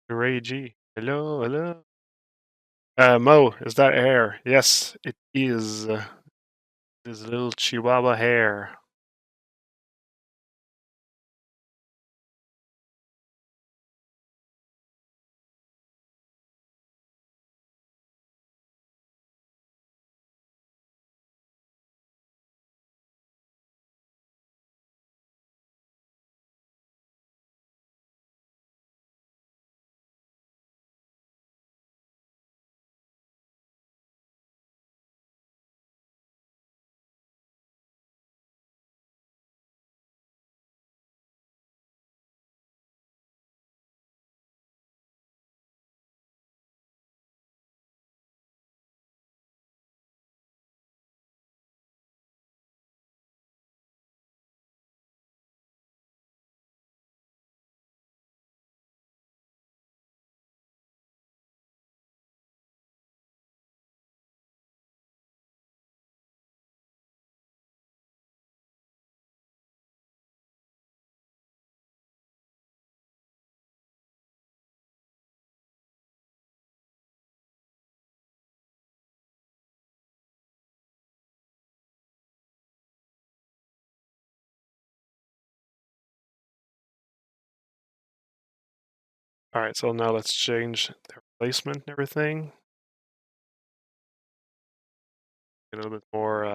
Ray G. Hello, hello. Mo, is that hair? Yes, it is. It is little Chihuahua hair. All right, so now let's change the placement and everything. Get a little bit more.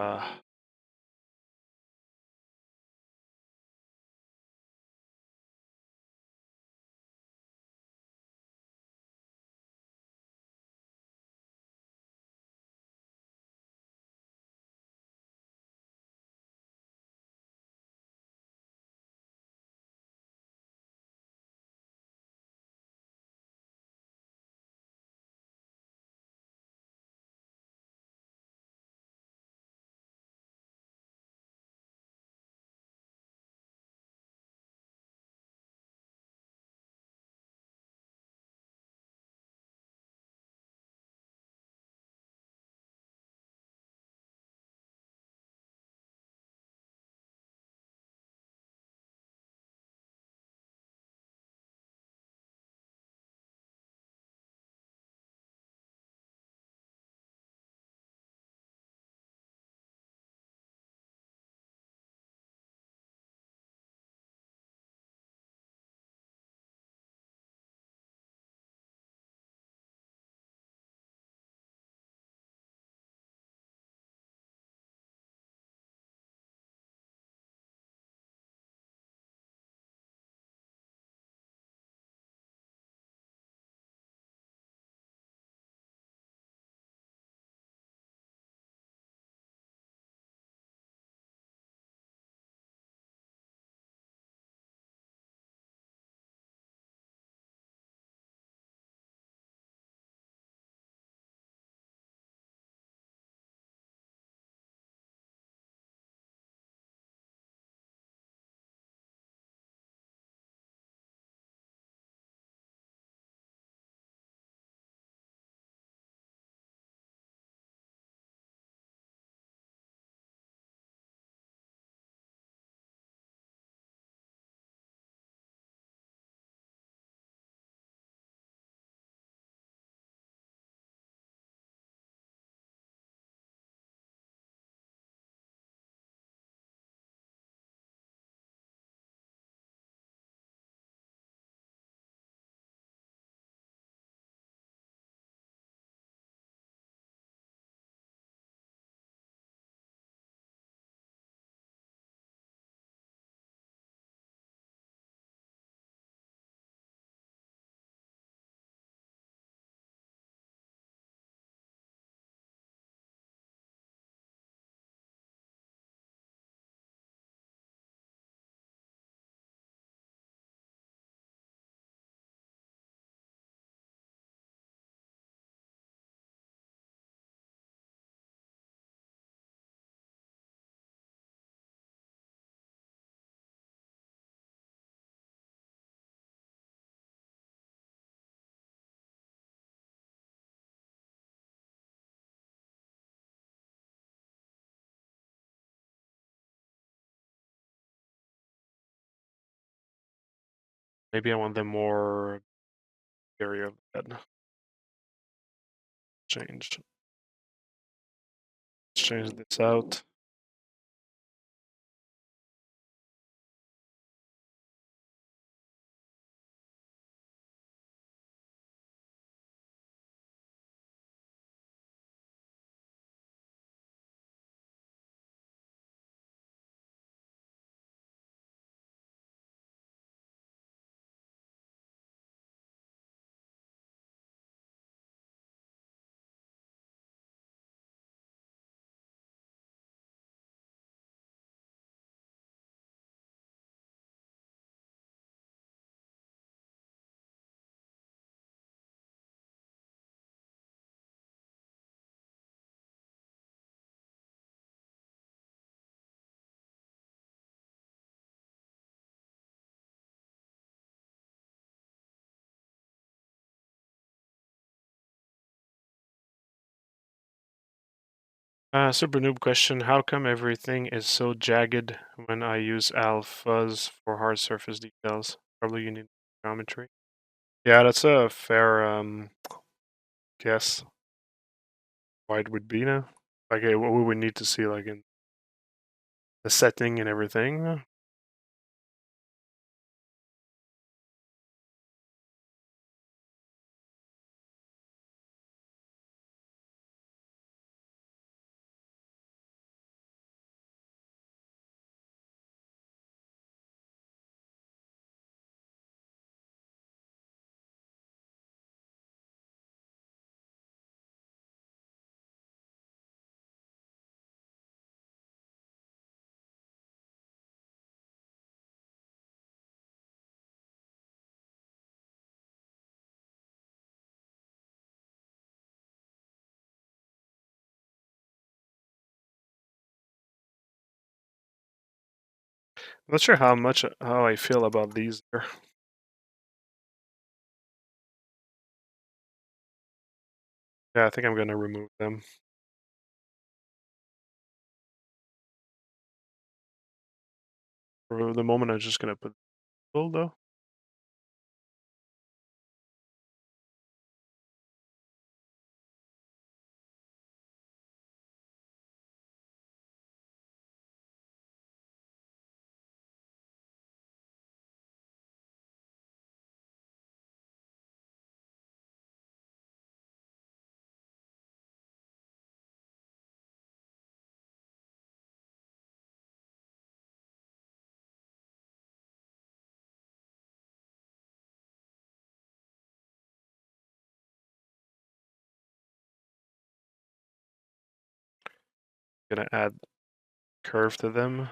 Maybe I want them more area of the head. Changed. Let's change this out. Super noob question. How come everything is so jagged when I use alphas for hard surface details? Probably you need geometry. Yeah, that's a fair guess. Why it would be now? Like what we would need to see like in the setting and everything. I'm not sure how I feel about these here. Yeah, I think I'm gonna remove them. For the moment, I'm just gonna put full though. Gonna add curve to them.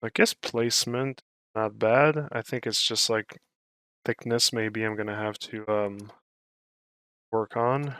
I guess placement, not bad. I think it's just like thickness maybe I'm gonna have to work on.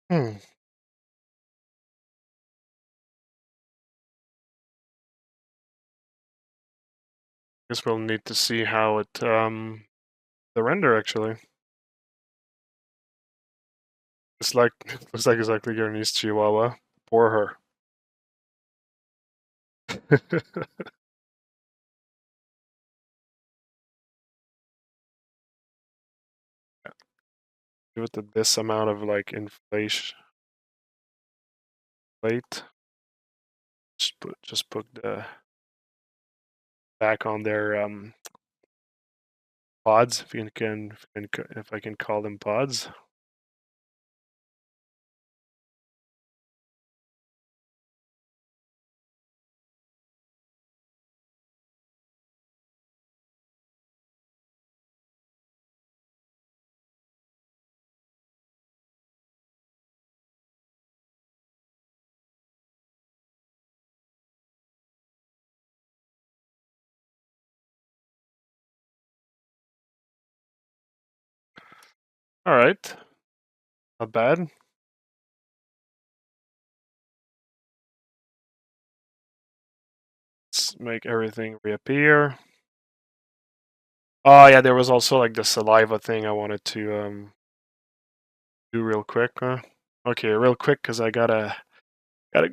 Hmm. Guess we'll need to see how it the render actually. It's like looks like exactly your niece Chihuahua. Poor her. Give it this amount of like inflation plate. Just put the back on their pods if I can call them pods. All right, not bad. Let's make everything reappear. Oh yeah, there was also like the saliva thing I wanted to do real quick. Huh? Okay, real quick because I gotta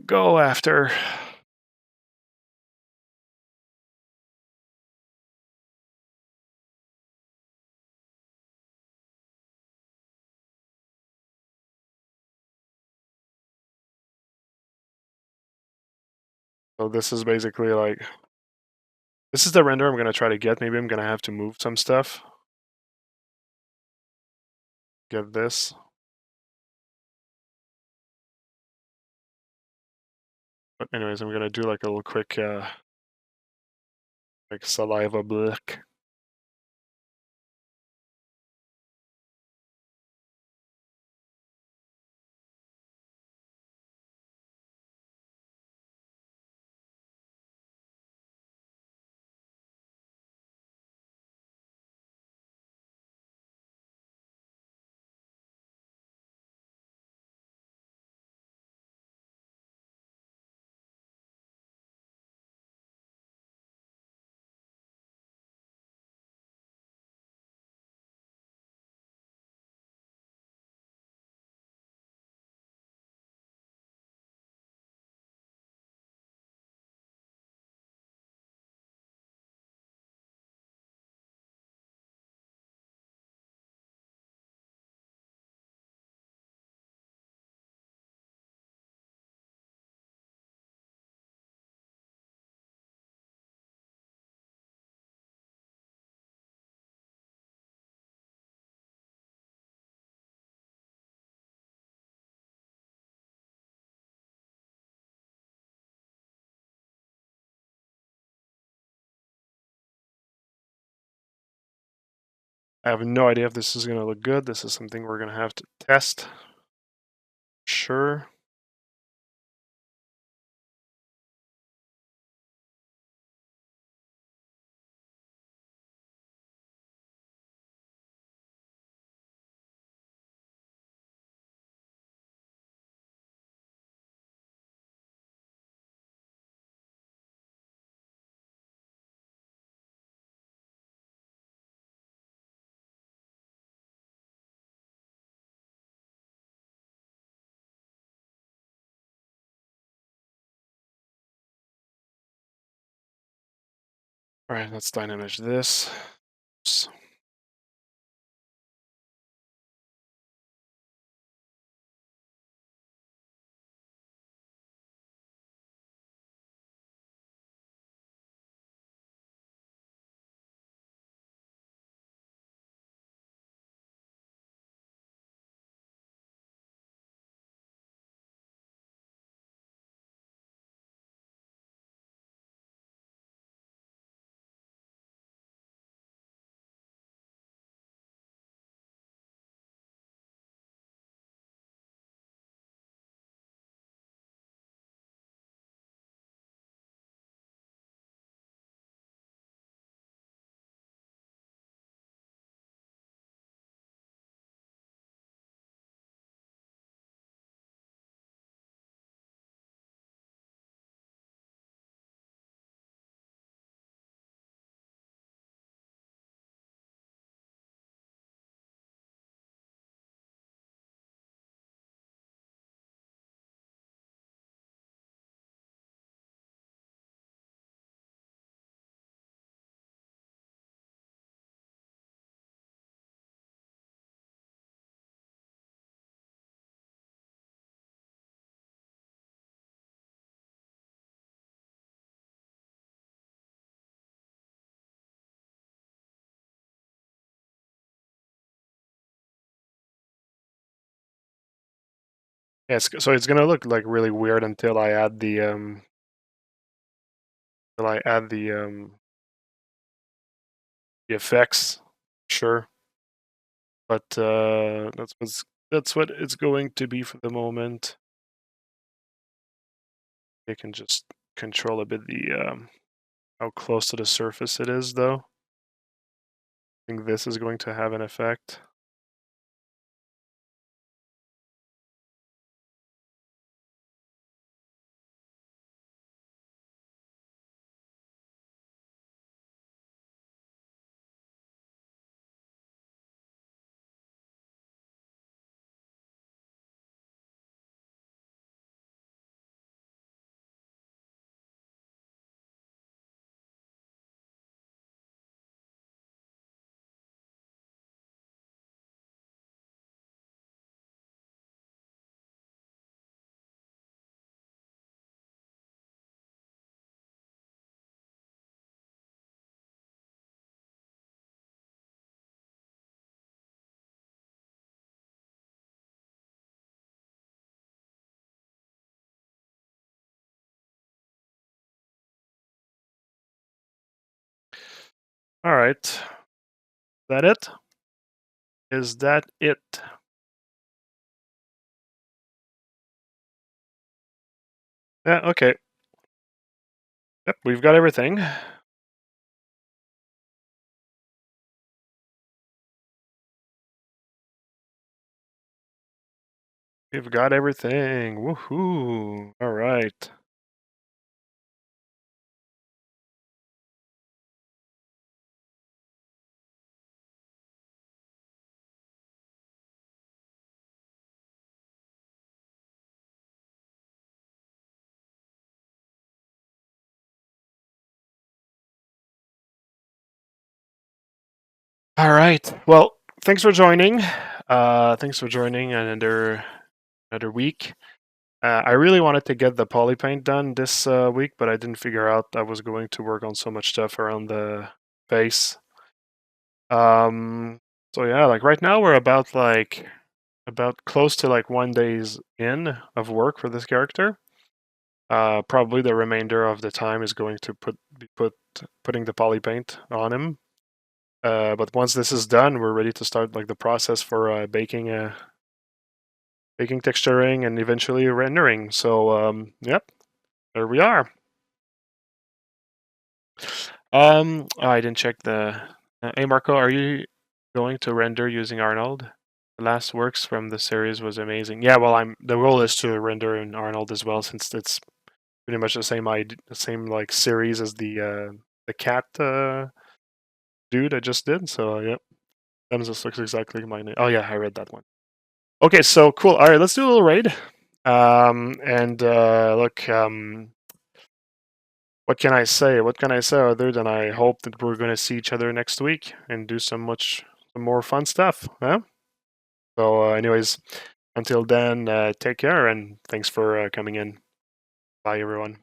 go after. So this is basically like this is the render I'm gonna try to get. Maybe I'm gonna have to move some stuff. Get this. But anyways, I'm gonna do like a little quick like saliva blick. I have no idea if this is going to look good. This is something we're going to have to test. Sure. All right, let's dynamize this. Oops. Yes, so it's gonna look like really weird until I add the effects. Sure, but that's what it's going to be for the moment. I can just control a bit the how close to the surface it is, though. I think this is going to have an effect. All right, is that it? Is that it? Yeah, okay. Yep, we've got everything. We've got everything. Woohoo! All right. All right. Well, thanks for joining. Thanks for joining another week. I really wanted to get the poly paint done this week, but I didn't figure out I was going to work on so much stuff around the face. Um, so yeah, like right now we're about close to like 1 day's in of work for this character. Probably the remainder of the time is going to putting the poly paint on him. But once this is done, we're ready to start like the process for baking, texturing, and eventually rendering. So yep, there we are. I didn't check the. Hey Marco, are you going to render using Arnold? The last works from the series was amazing. Yeah, well, the goal is to render in Arnold as well, since it's pretty much the same like series as the cat dude I just did. So yeah, Nemesis looks exactly like mine. Oh yeah, I read that one. Okay, so cool. All right, let's do a little raid. And look, what can I say? What can I say other than I hope that we're going to see each other next week and do some more fun stuff, huh? So, anyways, until then, take care and thanks for coming in. Bye, everyone.